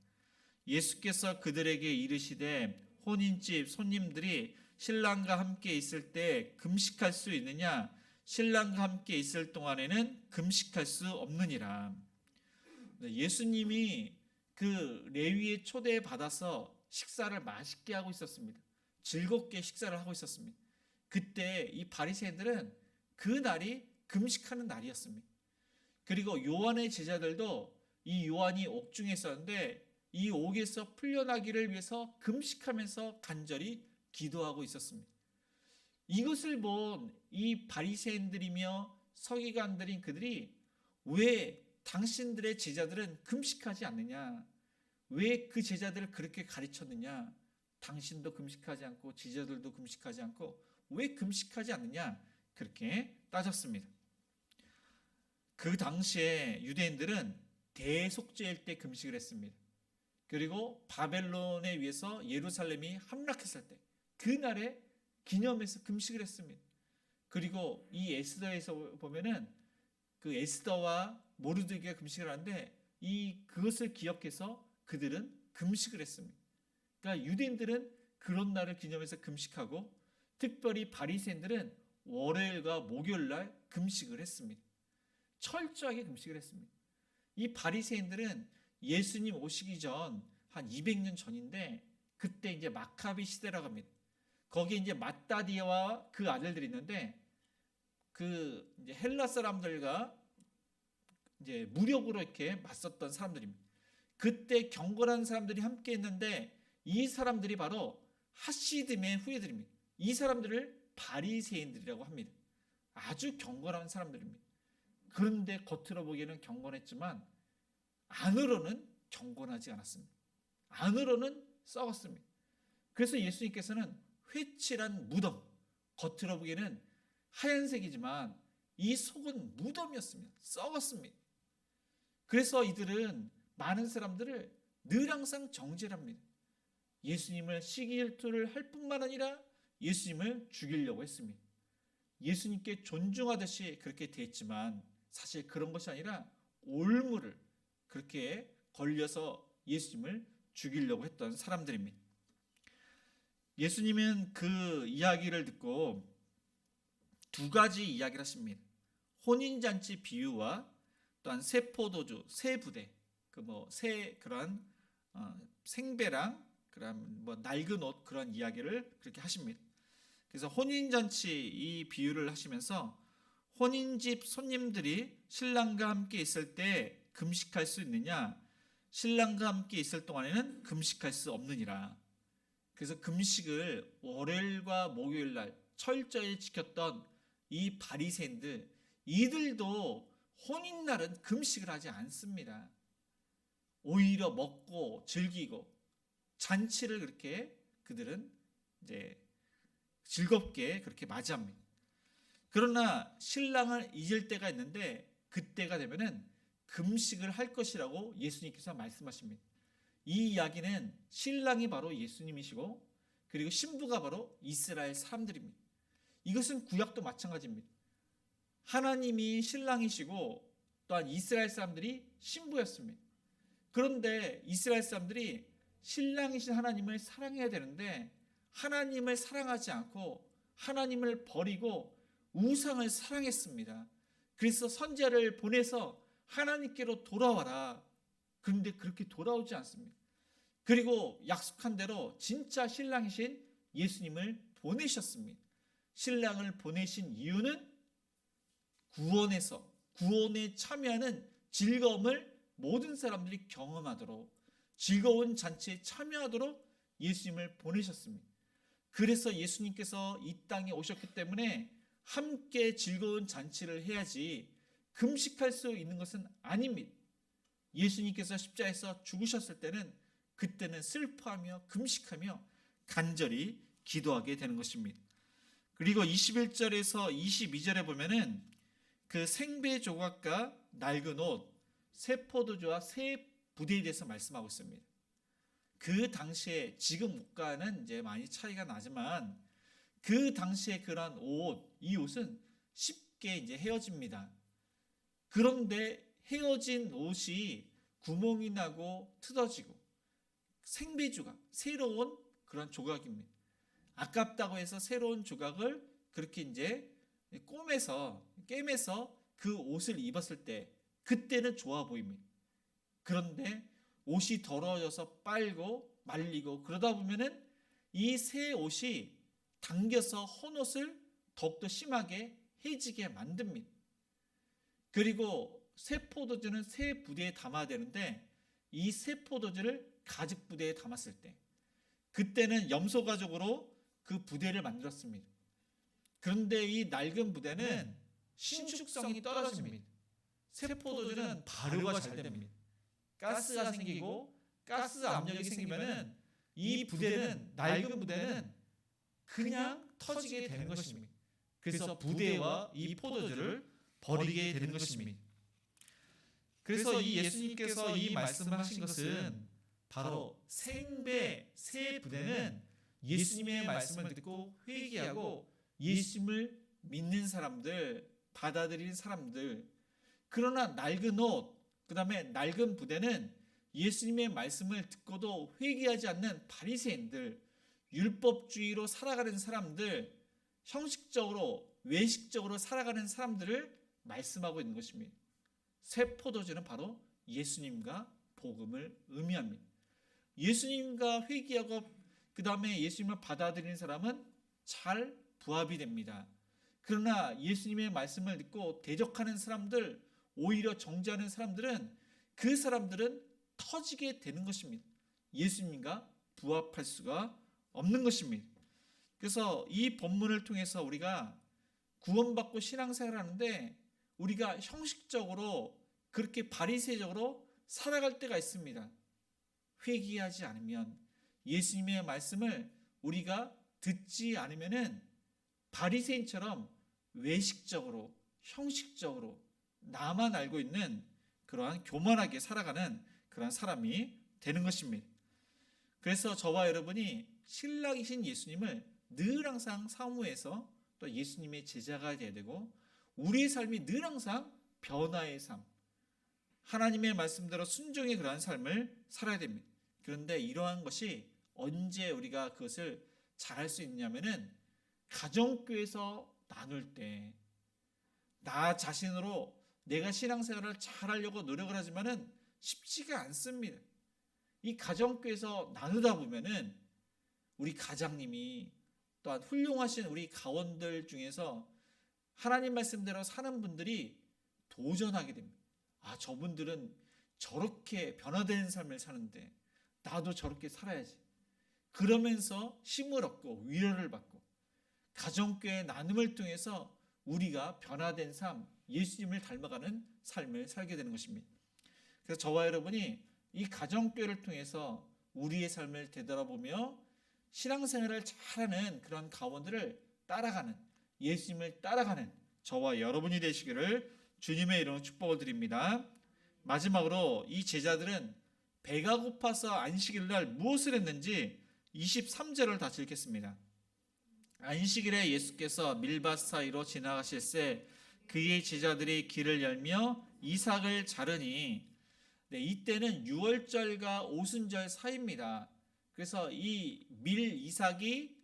예수께서 그들에게 이르시되 혼인집 손님들이 신랑과 함께 있을 때 금식할 수 있느냐? 신랑과 함께 있을 동안에는 금식할 수 없느니라. 예수님이 그 레위의 초대에 받아서 식사를 맛있게 하고 있었습니다. 즐겁게 식사를 하고 있었습니다. 그때 이 바리새인들은 그 날이 금식하는 날이었습니다. 그리고 요한의 제자들도 이 요한이 옥중에 있었는데 이 옥에서 풀려나기를 위해서 금식하면서 간절히 기도하고 있었습니다. 이것을 본 이 바리새인들이며 서기관들인 그들이 왜 당신들의 제자들은 금식하지 않느냐? 왜 그 제자들을 그렇게 가르쳤느냐? 당신도 금식하지 않고 제자들도 금식하지 않고 왜 금식하지 않느냐? 그렇게 따졌습니다. 그 당시에 유대인들은 대속죄일 때 금식을 했습니다. 그리고 바벨론에 의해서 예루살렘이 함락했을 때 그날에 기념해서 금식을 했습니다. 그리고 이 에스더에서 보면은 그 에스더와 모르드게가 금식을 하는데 그것을 기억해서 그들은 금식을 했습니다. 그러니까 유대인들은 그런 날을 기념해서 금식하고 특별히 바리새인들은 월요일과 목요일 날 금식을 했습니다. 철저하게 금식을 했습니다. 이 바리새인들은 예수님 오시기 전 한 200년 전인데 그때 이제 마카비 시대라고 합니다. 거기에 이제 마따디아와 그 아들들이 있는데 그 이제 헬라 사람들과 이제 무력으로 이렇게 맞섰던 사람들입니다. 그때 경건한 사람들이 함께 했는데 이 사람들이 바로 하시즘의 후예들입니다. 이 사람들을 바리새인들이라고 합니다. 아주 경건한 사람들입니다. 그런데 겉으로 보기에는 경건했지만 안으로는 경건하지 않았습니다. 안으로는 썩었습니다. 그래서 예수님께서는 회칠한 무덤, 겉으로 보기에는 하얀색이지만 이 속은 무덤이었습니다. 썩었습니다. 그래서 이들은 많은 사람들을 늘 항상 정죄합니다. 예수님을 시기질투를 할 뿐만 아니라 예수님을 죽이려고 했습니다. 예수님께 존중하듯이 그렇게 됐지만 사실 그런 것이 아니라 올무를 그렇게 걸려서 예수님을 죽이려고 했던 사람들입니다. 예수님은 그 이야기를 듣고 두 가지 이야기를 하십니다. 혼인잔치 비유와 또한 새 포도주, 새 부대, 새 그런 생배랑 그런 낡은 옷 그런 이야기를 그렇게 하십니다. 그래서 혼인잔치 이 비유를 하시면서 혼인집 손님들이 신랑과 함께 있을 때 금식할 수 있느냐? 신랑과 함께 있을 동안에는 금식할 수 없느니라. 그래서 금식을 월요일과 목요일 날 철저히 지켰던 이 바리새인들, 이들도 혼인날은 금식을 하지 않습니다. 오히려 먹고 즐기고 잔치를 그렇게 그들은 이제 즐겁게 그렇게 맞이합니다. 그러나 신랑을 잊을 때가 있는데 그때가 되면은 금식을 할 것이라고 예수님께서 말씀하십니다. 이 이야기는 신랑이 바로 예수님이시고 그리고 신부가 바로 이스라엘 사람들입니다. 이것은 구약도 마찬가지입니다. 하나님이 신랑이시고 또한 이스라엘 사람들이 신부였습니다. 그런데 이스라엘 사람들이 신랑이신 하나님을 사랑해야 되는데 하나님을 사랑하지 않고 하나님을 버리고 우상을 사랑했습니다. 그래서 선지자를 보내서 하나님께로 돌아와라. 그런데 그렇게 돌아오지 않습니다. 그리고 약속한 대로 진짜 신랑이신 예수님을 보내셨습니다. 신랑을 보내신 이유는 구원에 참여하는 즐거움을 모든 사람들이 경험하도록 즐거운 잔치에 참여하도록 예수님을 보내셨습니다. 그래서 예수님께서 이 땅에 오셨기 때문에 함께 즐거운 잔치를 해야지 금식할 수 있는 것은 아닙니다. 예수님께서 십자가에서 죽으셨을 때는 그때는 슬퍼하며 금식하며 간절히 기도하게 되는 것입니다. 그리고 21절에서 22절에 보면은 그 생배 조각과 낡은 옷, 새 포도주와 새 부대에 대해서 말씀하고 있습니다. 그 당시에 지금 옷과는 이제 많이 차이가 나지만 그 당시에 그런 옷, 이 옷은 쉽게 이제 헤어집니다. 그런데 헤어진 옷이 구멍이 나고 뜯어지고 생배조각, 새로운 그런 조각입니다. 아깝다고 해서 새로운 조각을 그렇게 이제 깨매서 그 옷을 입었을 때 그때는 좋아 보입니다. 그런데 옷이 더러워져서 빨고 말리고 그러다 보면은 이 새 옷이 당겨서 헌옷을 더욱더 심하게 해지게 만듭니다. 그리고 새 포도주는 새 부대에 담아야 되는데 이 새 포도주를 가죽 부대에 담았을 때 그때는 염소 가죽으로 그 부대를 만들었습니다. 그런데 이 낡은 부대는 신축성이 떨어집니다. 새 포도주는 발효가 잘 됩니다. 가스가 생기고 가스 압력이 생기면은 이 부대는 낡은 부대는 그냥 터지게 되는 것입니다. 그래서 부대와 이 포도주를 버리게 되는 것입니다. 그래서 이 예수님께서 이 말씀을 하신 것은 바로 생배 새 부대는 예수님의 말씀을 듣고 회개하고 예수님을 믿는 사람들, 받아들이는 사람들. 그러나 낡은 옷, 그다음에 낡은 부대는 예수님의 말씀을 듣고도 회개하지 않는 바리새인들, 율법주의로 살아가는 사람들, 형식적으로 외식적으로 살아가는 사람들을 말씀하고 있는 것입니다. 새 포도주는 바로 예수님과 복음을 의미합니다. 예수님과 회개하고 그 다음에 예수님을 받아들이는 사람은 잘 부합이 됩니다. 그러나 예수님의 말씀을 듣고 대적하는 사람들, 오히려 정죄하는 사람들은 그 사람들은 터지게 되는 것입니다. 예수님과 부합할 수가 없는 것입니다. 그래서 이 본문을 통해서 우리가 구원받고 신앙생활을 하는데 우리가 형식적으로 그렇게 바리새적으로 살아갈 때가 있습니다. 회개하지 않으면, 예수님의 말씀을 우리가 듣지 않으면은 바리새인처럼 외식적으로, 형식적으로 나만 알고 있는 그러한 교만하게 살아가는 그러한 사람이 되는 것입니다. 그래서 저와 여러분이 신랑이신 예수님을 늘 항상 사모해서 또 예수님의 제자가 되어야 되고, 우리의 삶이 늘 항상 변화의 삶, 하나님의 말씀대로 순종의 그러한 삶을 살아야 됩니다. 그런데 이러한 것이 언제 우리가 그것을 잘할 수 있냐면은 가정교회에서 나눌 때, 나 자신으로 내가 신앙생활을 잘하려고 노력을 하지만은 쉽지가 않습니다. 이 가정교회에서 나누다 보면은 우리 가장님이 또한 훌륭하신 우리 가원들 중에서 하나님 말씀대로 사는 분들이 도전하게 됩니다. 아, 저분들은 저렇게 변화된 삶을 사는데 나도 저렇게 살아야지. 그러면서 힘을 얻고 위로를 받고 가정교회 나눔을 통해서 우리가 변화된 삶, 예수님을 닮아가는 삶을 살게 되는 것입니다. 그래서 저와 여러분이 이 가정교회를 통해서 우리의 삶을 되돌아보며 신앙생활을 잘하는 그런 가원들을 따라가는, 예수님을 따라가는 저와 여러분이 되시기를 주님의 이름으로 축복을 드립니다. 마지막으로 이 제자들은 배가 고파서 안식일 날 무엇을 했는지 23절을 다시 읽겠습니다. 안식일에 예수께서 밀밭 사이로 지나가실새 그의 제자들이 길을 열며 이삭을 자르니, 이때는 유월절과 오순절 사이입니다. 그래서 이 밀 이삭이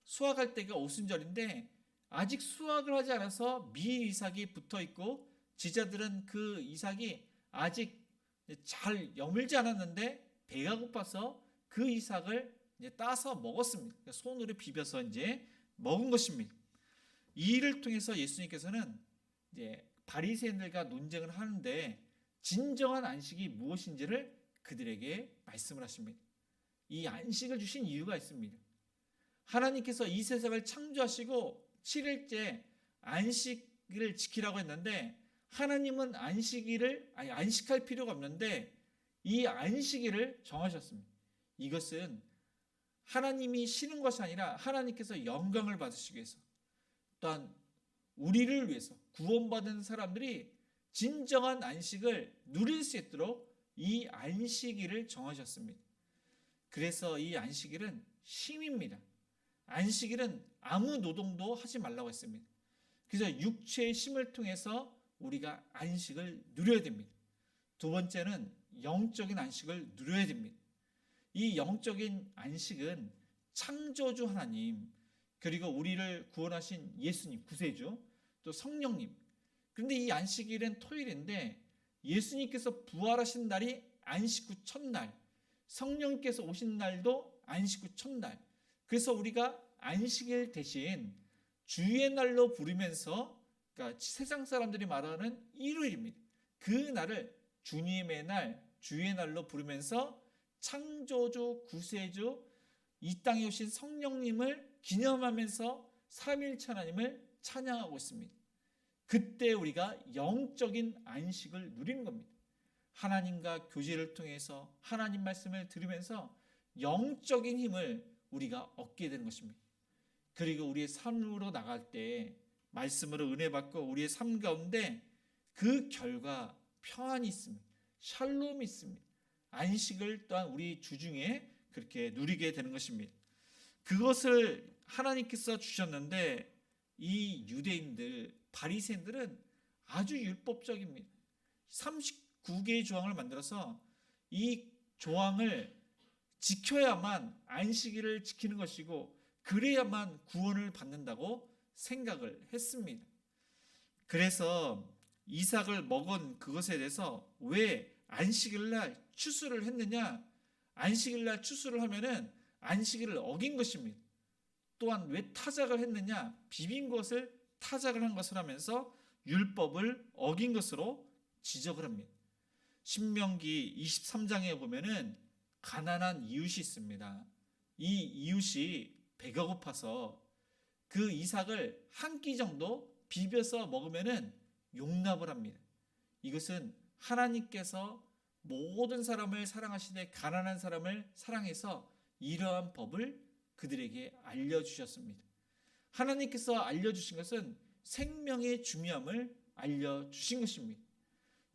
수확할 때가 오순절인데 아직 수확을 하지 않아서 밀 이삭이 붙어 있고 제자들은 그 이삭이 아직 잘 여물지 않았는데 배가 고파서 그 이삭을 이제 따서 먹었습니다. 손으로 비벼서 이제 먹은 것입니다. 이 일을 통해서 예수님께서는 이제 바리새인들과 논쟁을 하는데 진정한 안식이 무엇인지를 그들에게 말씀을 하십니다. 이 안식을 주신 이유가 있습니다. 하나님께서 이 세상을 창조하시고 7일째 안식일을 지키라고 했는데 하나님은 안식할 필요가 없는데 이 안식일을 정하셨습니다. 이것은 하나님이 쉬는 것이 아니라 하나님께서 영광을 받으시기 위해서, 또한 우리를 위해서 구원받은 사람들이 진정한 안식을 누릴 수 있도록 이 안식일을 정하셨습니다. 그래서 이 안식일은 쉼입니다. 안식일은 아무 노동도 하지 말라고 했습니다. 그래서 육체의 쉼을 통해서 우리가 안식을 누려야 됩니다. 두 번째는 영적인 안식을 누려야 됩니다. 이 영적인 안식은 창조주 하나님, 그리고 우리를 구원하신 예수님, 구세주, 또 성령님. 그런데 이 안식일은 토요일인데 예수님께서 부활하신 날이 안식 후 첫날, 성령께서 오신 날도 안식 후 첫날. 그래서 우리가 안식일 대신 주의 날로 부르면서, 그러니까 세상 사람들이 말하는 일요일입니다. 그 날을 주님의 날, 주의 날로 부르면서 창조주, 구세주, 이 땅에 오신 성령님을 기념하면서 삼위일체 하나님을 찬양하고 있습니다. 그때 우리가 영적인 안식을 누리는 겁니다. 하나님과 교제를 통해서 하나님 말씀을 들으면서 영적인 힘을 우리가 얻게 되는 것입니다. 그리고 우리의 삶으로 나갈 때 말씀으로 은혜 받고 우리의 삶 가운데 그 결과 평안이 있습니다. 샬롬이 있습니다. 안식을 또한 우리 주중에 그렇게 누리게 되는 것입니다. 그것을 하나님께서 주셨는데 이 유대인들, 바리새인들은 아주 율법적입니다. 39개의 조항을 만들어서 이 조항을 지켜야만 안식일을 지키는 것이고 그래야만 구원을 받는다고 생각을 했습니다. 그래서 이삭을 먹은 그것에 대해서 왜 안식일 날 추수를 했느냐? 안식일 날 추수를 하면은 안식일을 어긴 것입니다. 또한 왜 타작을 했느냐? 비빈 것을 타작을 한 것을 하면서 율법을 어긴 것으로 지적을 합니다. 신명기 23장에 보면은 가난한 이웃이 있습니다. 이 이웃이 배가 고파서 그 이삭을 한 끼 정도 비벼서 먹으면은 용납을 합니다. 이것은 하나님께서 모든 사람을 사랑하시되 가난한 사람을 사랑해서 이러한 법을 그들에게 알려주셨습니다. 하나님께서 알려주신 것은 생명의 중요함을 알려주신 것입니다.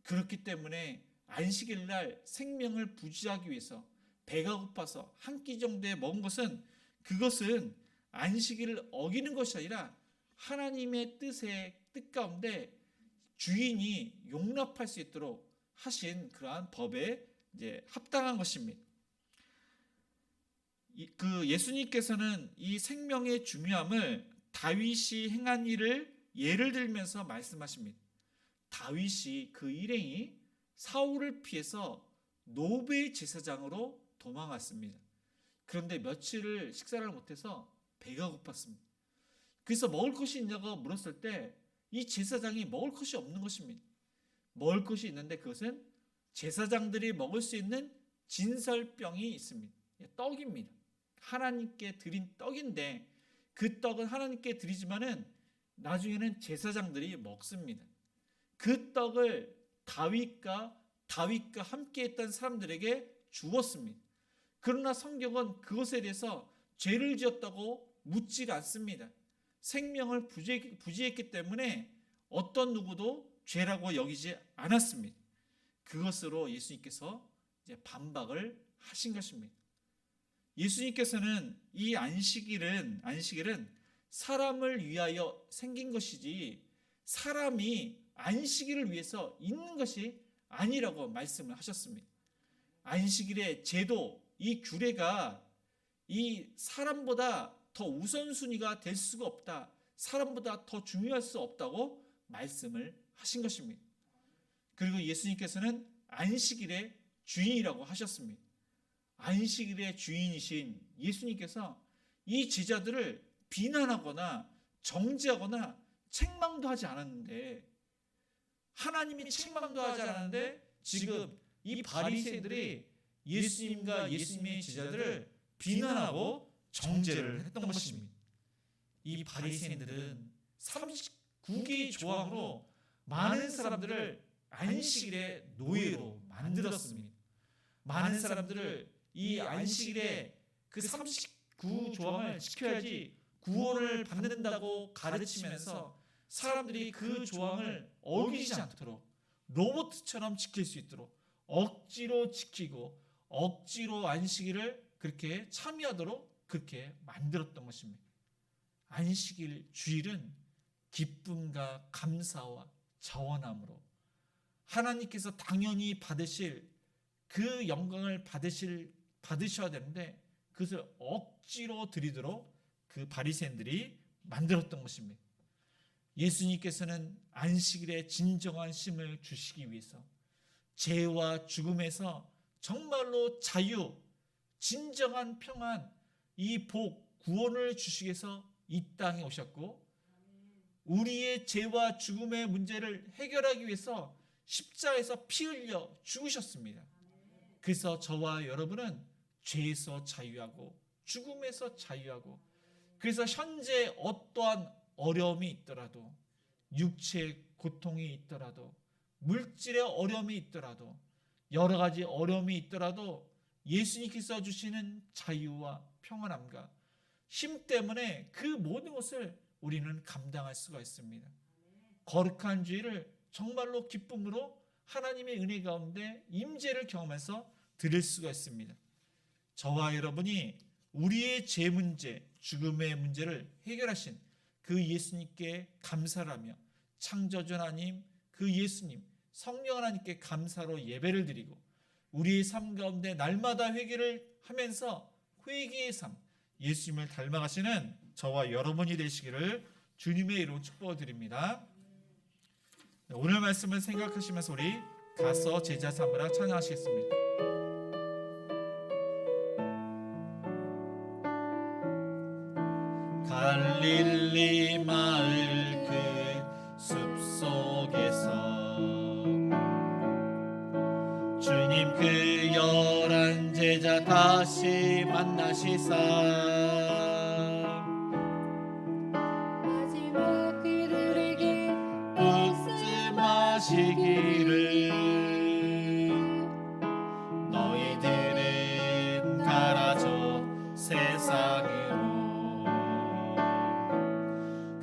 그렇기 때문에 안식일 날 생명을 부지하기 위해서 배가 고파서 한 끼 정도에 먹은 것은 그것은 안식일을 어기는 것이 아니라 하나님의 뜻 가운데 주인이 용납할 수 있도록 하신 그러한 법에 이제 합당한 것입니다. 예수님께서는 이 생명의 중요함을 다윗이 행한 일을 예를 들면서 말씀하십니다. 다윗이 그 일행이 사울을 피해서 노베 제사장으로 도망갔습니다. 그런데 며칠을 식사를 못해서 배가 고팠습니다. 그래서 먹을 것이 있냐고 물었을 때 이 제사장이 먹을 것이 없는 것입니다. 먹을 것이 있는데 그것은 제사장들이 먹을 수 있는 진설병이 있습니다. 떡입니다. 하나님께 드린 떡인데 그 떡은 하나님께 드리지만은 나중에는 제사장들이 먹습니다. 그 떡을 다윗과 함께 했던 사람들에게 주었습니다. 그러나 성경은 그것에 대해서 죄를 지었다고 묻지 않습니다. 생명을 부지했기 때문에 어떤 누구도 죄라고 여기지 않았습니다. 그것으로 예수님께서 이제 반박을 하신 것입니다. 예수님께서는 이 안식일은 사람을 위하여 생긴 것이지 사람이 안식일을 위해서 있는 것이 아니라고 말씀을 하셨습니다. 안식일의 제도, 이 규례가 이 사람보다 더 우선순위가 될 수가 없다. 사람보다 더 중요할 수 없다고 말씀을 하신 것입니다. 그리고 예수님께서는 안식일의 주인이라고 하셨습니다. 안식일의 주인이신 예수님께서 이 제자들을 비난하거나 정죄하거나 책망도 하지 않았는데 하나님이 책망도 하지 않았는데 지금 이 바리새인들이 예수님과 예수님의 제자들을 비난하고 정죄를 했던 것입니다. 이 바리새인들은 39개의 조항으로 많은 사람들을 안식일의 노예로 만들었습니다. 많은 사람들을 이 안식일의 그 39조항을 지켜야지 구원을 받는다고 가르치면서 사람들이 그 조항을 어기지 않도록 로봇처럼 지킬 수 있도록 억지로 지키고 억지로 안식일을 그렇게 참여하도록 그렇게 만들었던 것입니다. 안식일 주일은 기쁨과 감사와 자원함으로 하나님께서 당연히 받으실 그 영광을 받으셔야 되는데 그것을 억지로 드리도록 그 바리새인들이 만들었던 것입니다. 예수님께서는 안식일에 진정한 쉼을 주시기 위해서 죄와 죽음에서 정말로 자유, 진정한 평안, 이 복, 구원을 주시기 위해서 이 땅에 오셨고 우리의 죄와 죽음의 문제를 해결하기 위해서 십자가에서 피 흘려 죽으셨습니다. 그래서 저와 여러분은 죄에서 자유하고 죽음에서 자유하고 그래서 현재 어떠한 어려움이 있더라도 육체의 고통이 있더라도 물질의 어려움이 있더라도 여러 가지 어려움이 있더라도 예수님께서 주시는 자유와 평안함과 힘 때문에 그 모든 것을 우리는 감당할 수가 있습니다. 거룩한 주일을 정말로 기쁨으로 하나님의 은혜 가운데 임재를 경험해서 드릴 수가 있습니다. 저와 여러분이 우리의 죄 문제, 죽음의 문제를 해결하신 그 예수님께 감사를 하며 창조주 하나님, 그 예수님, 성령 하나님께 감사로 예배를 드리고 우리의 삶 가운데 날마다 회개를 하면서 회개의 삶, 예수님을 닮아가시는 저와 여러분이 되시기를 주님의 이름으로 축복드립니다. 오늘 말씀을 생각하시면서 우리 가서 제자 삼으라 찬양하시겠습니다. 갈릴리 마을 그 숲속에서 주님 그 11 제자 다시 만나시사 마지막 그들에게 말씀하시기를 너희들은 가라져 세상으로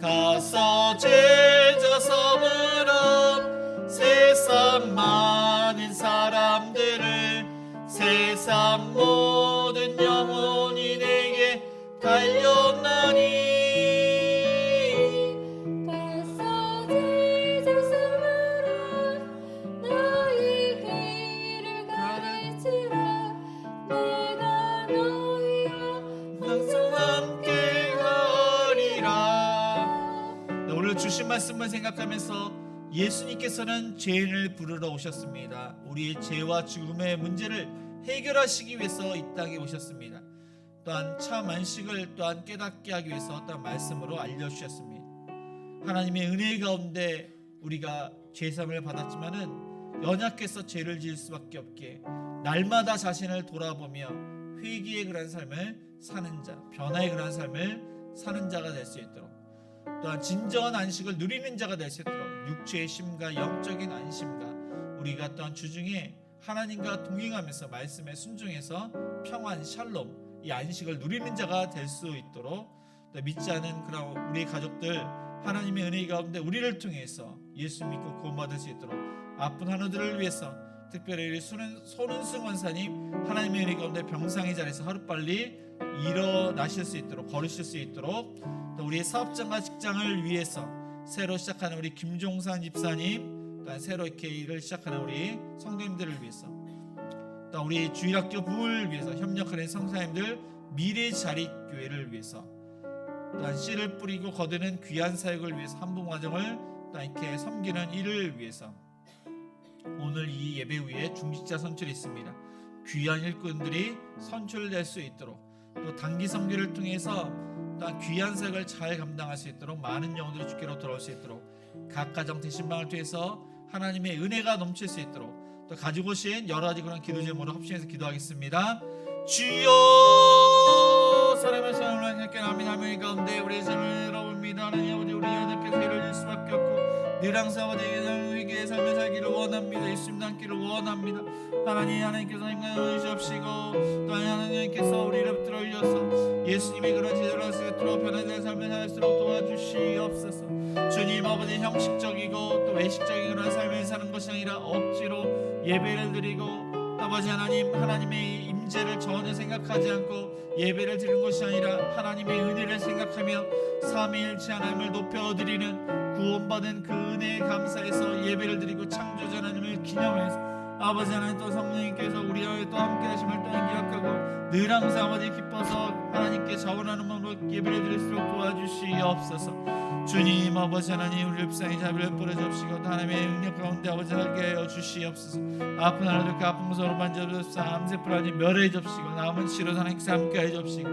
가서 제자 삼으라 세상 많은 사람들을 세상 모든 영혼이 내게 달렸나니 가서 제자 삼으라 너희 그 일을 가르치라 내가 너희와 항상 함께 하리라. 오늘 주신 말씀을 생각하면서 예수님께서는 죄인을 부르러 오셨습니다. 우리의 죄와 죽음의 문제를 해결하시기 위해서 이 땅에 오셨습니다. 또한 참 안식을 또한 깨닫게 하기 위해서 어떤 말씀으로 알려주셨습니다. 하나님의 은혜 가운데 우리가 죄사함을 받았지만은 연약해서 죄를 지을 수밖에 없게 날마다 자신을 돌아보며 회개의 그런 삶을 사는 자, 변화의 그런 삶을 사는 자가 될 수 있도록, 또한 진정한 안식을 누리는 자가 될 수 있도록 육체의 심과 영적인 안심과 우리가 또한 주중에 하나님과 동행하면서 말씀에 순종해서 평안, 샬롬, 이 안식을 누리는 자가 될 수 있도록, 또 믿지 않은 그런 우리 가족들 하나님의 은혜 가운데 우리를 통해서 예수 믿고 구원받을 수 있도록, 아픈 한우들을 위해서 특별히 우리 손은승 원사님 하나님의 은혜 가운데 병상의 자리에서 하루빨리 일어나실 수 있도록, 걸으실 수 있도록, 또 우리의 사업장과 직장을 위해서 새로 시작하는 우리 김종산 집사님, 또 새로 이렇게 일을 시작하는 우리 성도님들을 위해서, 또 우리 주일학교 부를 위해서 협력하는 성사님들 미래 자립교회를 위해서, 또한 씨를 뿌리고 거두는 귀한 사역을 위해서 한봉화정을 또 이렇게 섬기는 일을 위해서 오늘 이 예배 후에 중직자 선출이 있습니다. 귀한 일꾼들이 선출될 수 있도록, 또 단기 선교를 통해서 또한 귀한 사역을 잘 감당할 수 있도록 많은 영혼들이 주께로 돌아올 수 있도록, 각 가정 대신방을 통해서 하나님의 은혜가 넘칠 수 있도록, 또 가지고 오신 여러 가지 그런 기도 제목으로 합심해서 기도하겠습니다. 주여 사람의 삶을 하나님께 남의 가운데 우리의 삶을 열어봅니다. 하나님 아버지, 우리 아들께서 이루어질 수밖에 없고 늘 항상 아버지의 삶을 살기를 원합니다. 예수님 닮기를 원합니다. 하나님께서 힘을 주시옵시고, 또 하나님께서 우리를 붙들어 주셔서 예수님의 그런 제자로 쓰도록 변화된 삶을 살수록 도와주시옵소서. 주님 아버지, 형식적이고 또 외식적인 그런 삶을 사는 것이 아니라 억지로 예배를 드리고 아버지 하나님, 하나님의 임재를 전혀 생각하지 않고 예배를 드리는 것이 아니라 하나님의 은혜를 생각하며 삼위일체 하나님을 높여드리는 구원받은 그 은혜에 감사해서 예배를 드리고 창조자 하나님을 기념해서 아버지 하나님, 또 성령님께서 우리와 또 함께 하심을 또 기억하고 늘 항상 아버지 기뻐서 하나님께 자원하는 마음으로 예배를 드릴수록 도와주시옵소서. 주님 아버지 하나님, 우리 읍상의 자비를 뿌려주시고 하나님의 능력 가운데 아버지 하게 하여 주시옵소서. 아픈 하나님 그 아픈 곳으로 만져주옵소서. 암세포 하나님 멸해 주옵시고 남은 치료 하나님께서 함께 해 주옵시고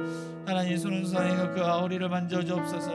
하나님 손은 하나님 그 허리를 만져주옵소서.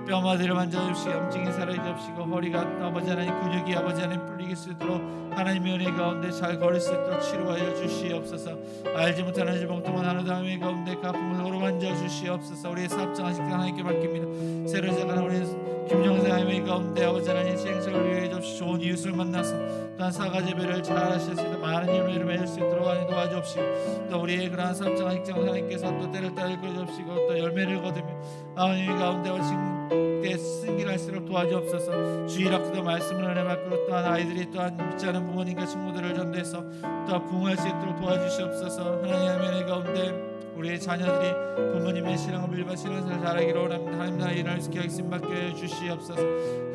뼈마디를 만져주시고 염증이 사라져 주옵시고 허리가 아버지 하나님 근육이 아버지 하나님 풀리게 수 있도록 하나님의 은혜 가운데 잘 걸을 수 있도록 치료하여 주시옵소서. 알지 못하는 지병동안 하나도 하나님의 가운데 그 아픈 곳으로 만져주시옵소서. 우리의 사업장한 식당 하나님께 맡깁니다. 새로 시작하는 우리 김정세 하나님의 가운데 아버지 하나님 시행착을 위해 접시 좋은 이웃을 만나서 또한 사과재배를 잘 하실 수 있는 많은 열매를 맺을 수 있도록 하나님 도와주옵시고, 또 우리의 그러한 사업장과 직장 하나님께서 또 때를 따를 끌어주옵시고 또 열매를 거두며 하나님의 가운데 지금 때 승진할수록 도와주옵소서. 주일학교도 말씀을 은혜 받고 또한 아이들이 또한 믿지 않은 부모님과 친구들을 전도해서 또 부흥할 수 있도록 도와주시옵소서. 하나님의 은혜 가운데 우리의 자녀들이 부모님의 신앙을 빌바 신앙생활 잘하기를 원합니다. 하나님 나라의 일을 지켜 받게 주시옵소서.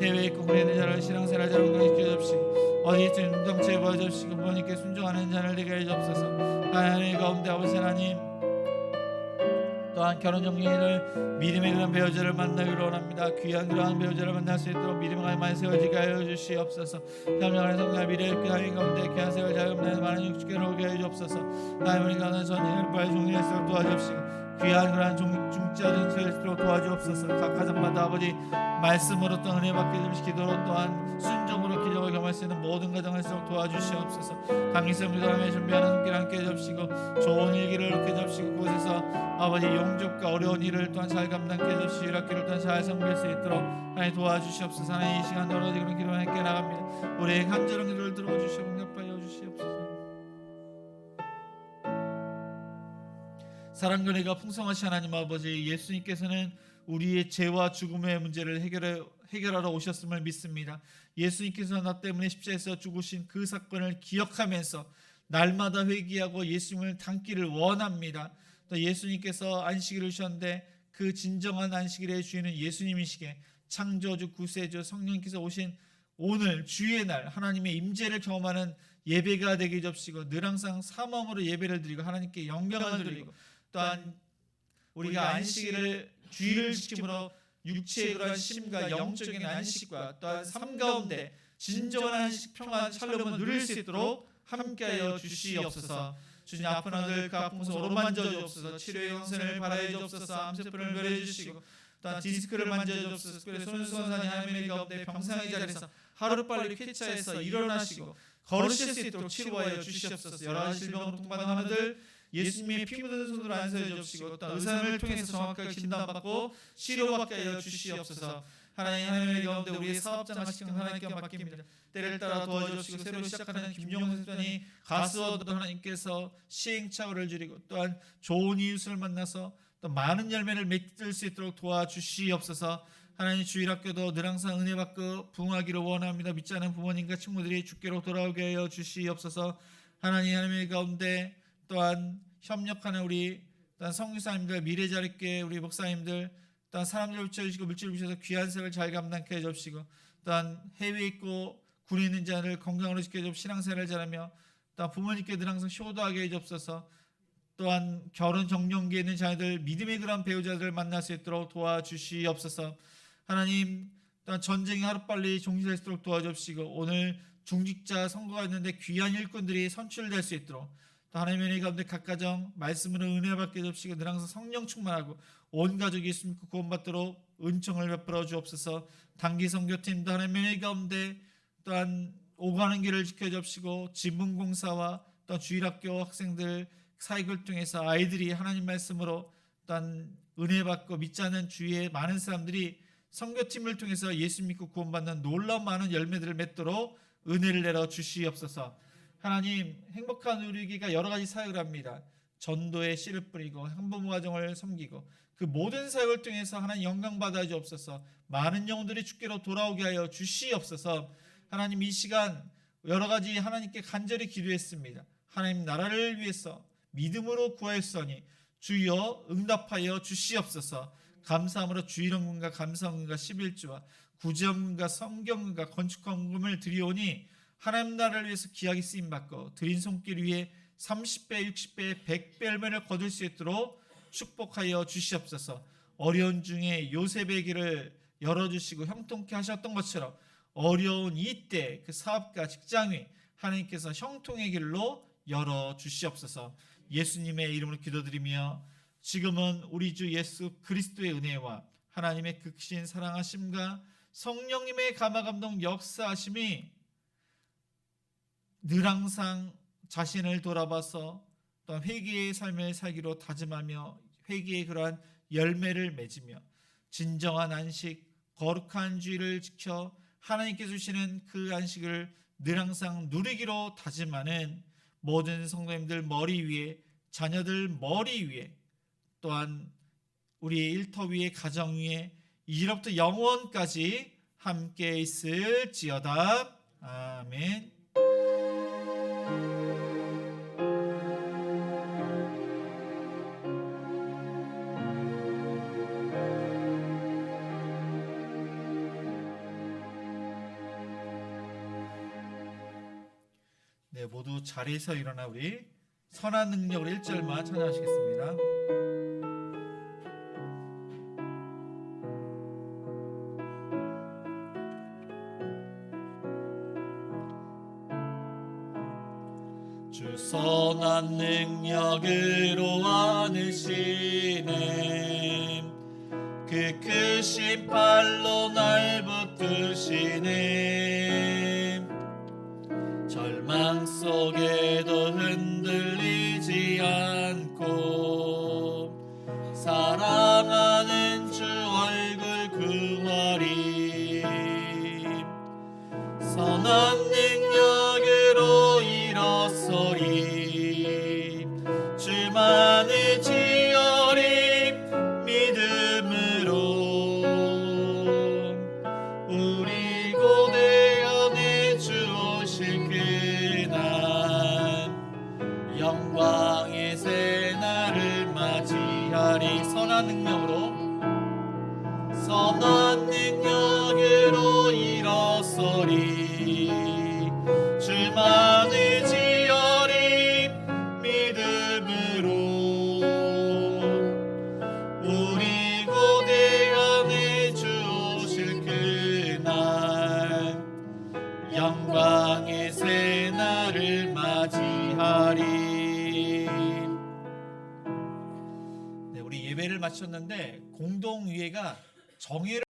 해외에 있고 국내에 있는 자를 신앙생활 잘 건강시켜 주시고 어디에 있든 운동체에 보여주시고 부모님께 순종하는 자를 되게 해 주옵소서. 하나님의 가운데 아버지 하나님, 또한 결혼 정리를 믿음의 그런 배우자를 만나기로 원합니다. 귀한 그러한 배우자를 만날 수 있도록 믿음을 많이 세워지게 하여 주시옵소서. 협력하는 성도와 미래의 귀한 가운데 귀한 세월 자유롭는 많은 육축계를 오게 하여 주옵소서. 하나님 가운데 전쟁을 빨리 종료할수록 도와주시고 귀한 그러한 중자적인 세월수록 도와주옵소서. 각 가정마다 아버지 말씀으로 또 은혜 받게 되시고 기도로 또한 순종으로 기적을 경험할 수 있는 모든 가정을 수록 도와주시옵소서. 강의성 기도하며 준비하는 손길 함께 해주시고 좋은 일기를 얻게 해주시고 그곳에서 아버지 용접과 어려운 일을 또한 잘 감당케 해주시고 유학기를 또한 잘 섬길 수 있도록 하나님 도와주시옵소서. 하나님 이 시간 여러 가지 그런 기도와 함께 나갑니다. 우리의 간절한 기도를 들어주시고 응답하여 주시옵소서. 사랑과 은혜가 풍성하신 하나님 아버지, 예수님께서는 우리의 죄와 죽음의 문제를 해결하러 오셨음을 믿습니다. 예수님께서 나 때문에 십자가에서 죽으신 그 사건을 기억하면서 날마다 회개하고 예수님을 닮기를 원합니다. 또 예수님께서 안식일을 주셨는데 그 진정한 안식일의 주인은 예수님이시기에 창조주, 구세주, 성령께서 오신 오늘 주의 날 하나님의 임재를 경험하는 예배가 되게 해주시고 늘 항상 사모함으로 예배를 드리고 하나님께 영광을 드리고 또한 우리가 안식일을 주의를 지킴으로 육체의 그러한 심과 영적인 안식과 또한 삶 가운데 진정한 안식, 평안, 샬롬을 누릴 수 있도록 함께하여 주시옵소서. 주님 아픈 아들 그 아픈 곳을 오로만져 주옵소서. 치료의 영생을 바라여 주옵소서. 암세포를 멸해 주시고 또한 디스크를 만져 주옵소서. 특별히 손수건산이 하나님의 가운데 병상의 자리에서 하루빨리 쾌차해서 일어나시고 걸으실 수 있도록 치료하여 주시옵소서. 여러 가지 질병으로 고통받는 하나들 예수님의 피 묻은 손으로 안수해 주옵시고 또 의사를 통해서 정확하게 진단받고 치료받게 하여 주시옵소서. 하나님의 가운데 우리의 사업장 하시는 하나님께 맡깁니다. 때를 따라 도와주시고 새로 시작하는 김용훈 선생님이 가수어도 하나님께서 시행착오를 줄이고 또한 좋은 이웃을 만나서 또 많은 열매를 맺을 수 있도록 도와주시옵소서. 하나님 주일학교도 늘 항상 은혜 받고 부흥하기를 원합니다. 믿지 않은 부모님과 친구들이 주께로 돌아오게 하여 주시옵소서. 하나님의 가운데 또한 협력하는 우리 또한 성교사님들, 미래자립교회 우리 목사님들 또한 사람들을 붙여주시고 물질을 주셔서 귀한 세월 잘 감당케 해주시고 또한 해외에 있고 군에 있는 자를 건강으로 지켜주시고 신앙생활을 잘하며 또한 부모님께 늘 항상 효도하게 해주옵소서. 또한 결혼 정년기에 있는 자녀들 믿음의 그런 배우자들을 만날 수 있도록 도와주시옵소서. 하나님 또한 전쟁이 하루빨리 종식될 수 있도록 도와주시고 오늘 중직자 선거가 있는데 귀한 일꾼들이 선출될 수 있도록 또 하나님의 은혜 가운데 각 가정 말씀으로 은혜 받게 해주시고 늘 항상 성령 충만하고 온 가족이 예수 믿고 구원받도록 은총을 베풀어 주옵소서. 단기 선교팀도 하나님의 은혜 가운데 또한 오가는 길을 지켜주시고 지문공사와 또 주일학교 학생들 사역을 통해서 아이들이 하나님 말씀으로 또한 은혜 받고 믿지 않는 주위의 많은 사람들이 선교팀을 통해서 예수 믿고 구원받는 놀라운 많은 열매들을 맺도록 은혜를 내려 주시옵소서. 하나님 행복한 우리가 여러 가지 사역을 합니다. 전도에 씨를 뿌리고 한부모 가정을 섬기고 그 모든 사역을 통해서 하나님 영광 받아 주옵소서. 많은 영혼들이 주께로 돌아오게 하여 주시옵소서. 하나님 이 시간 여러 가지 하나님께 간절히 기도했습니다. 하나님 나라를 위해서 믿음으로 구하였으니 주여 응답하여 주시옵소서. 감사함으로 주일헌금과 감사헌금과 11조와 구제헌금과 성경금과 건축헌금을 드리오니 하나님 나라를 위해서 귀하게 쓰임받고 드린 손길 위에 30배, 60배, 100배 열매를 거둘 수 있도록 축복하여 주시옵소서. 어려운 중에 요셉의 길을 열어주시고 형통케 하셨던 것처럼 어려운 이때 그 사업가 직장인 하나님께서 형통의 길로 열어주시옵소서. 예수님의 이름으로 기도드리며 지금은 우리 주 예수 그리스도의 은혜와 하나님의 극신 사랑하심과 성령님의 감화감동 역사하심이 늘 항상 자신을 돌아봐서 또 회개의 삶을 살기로 다짐하며 회개의 그러한 열매를 맺으며 진정한 안식, 거룩한 주의를 지켜 하나님께 주시는 그 안식을 늘 항상 누리기로 다짐하는 모든 성도님들 머리 위에, 자녀들 머리 위에, 또한 우리의 일터 위에, 가정 위에 이제부터 영원까지 함께 있을지어다. 아멘. 네, 모두 자리에서 일어나 우리 선한 능력으로 1절만 찬양하시겠습니다. 선한 능력으로 안으시네. 그 크신 팔로 날 붙드시네. 절망 속에도 흔들리지 않고 사랑하는 주 얼굴 구하리. 선한 능력으로 일어서리. 주만을 지어리. 믿음으로 우리 고대 안에 주 오실 그날 영광의 새날을 맞이하리. 선한 능력으로 일어서리. 주만을 지어리. 믿음으로 우리 고대 안에 주 오실 그날 영광의 새날을 맞이하리. 네, 우리 예배를 마쳤는데 공동의회가 정회를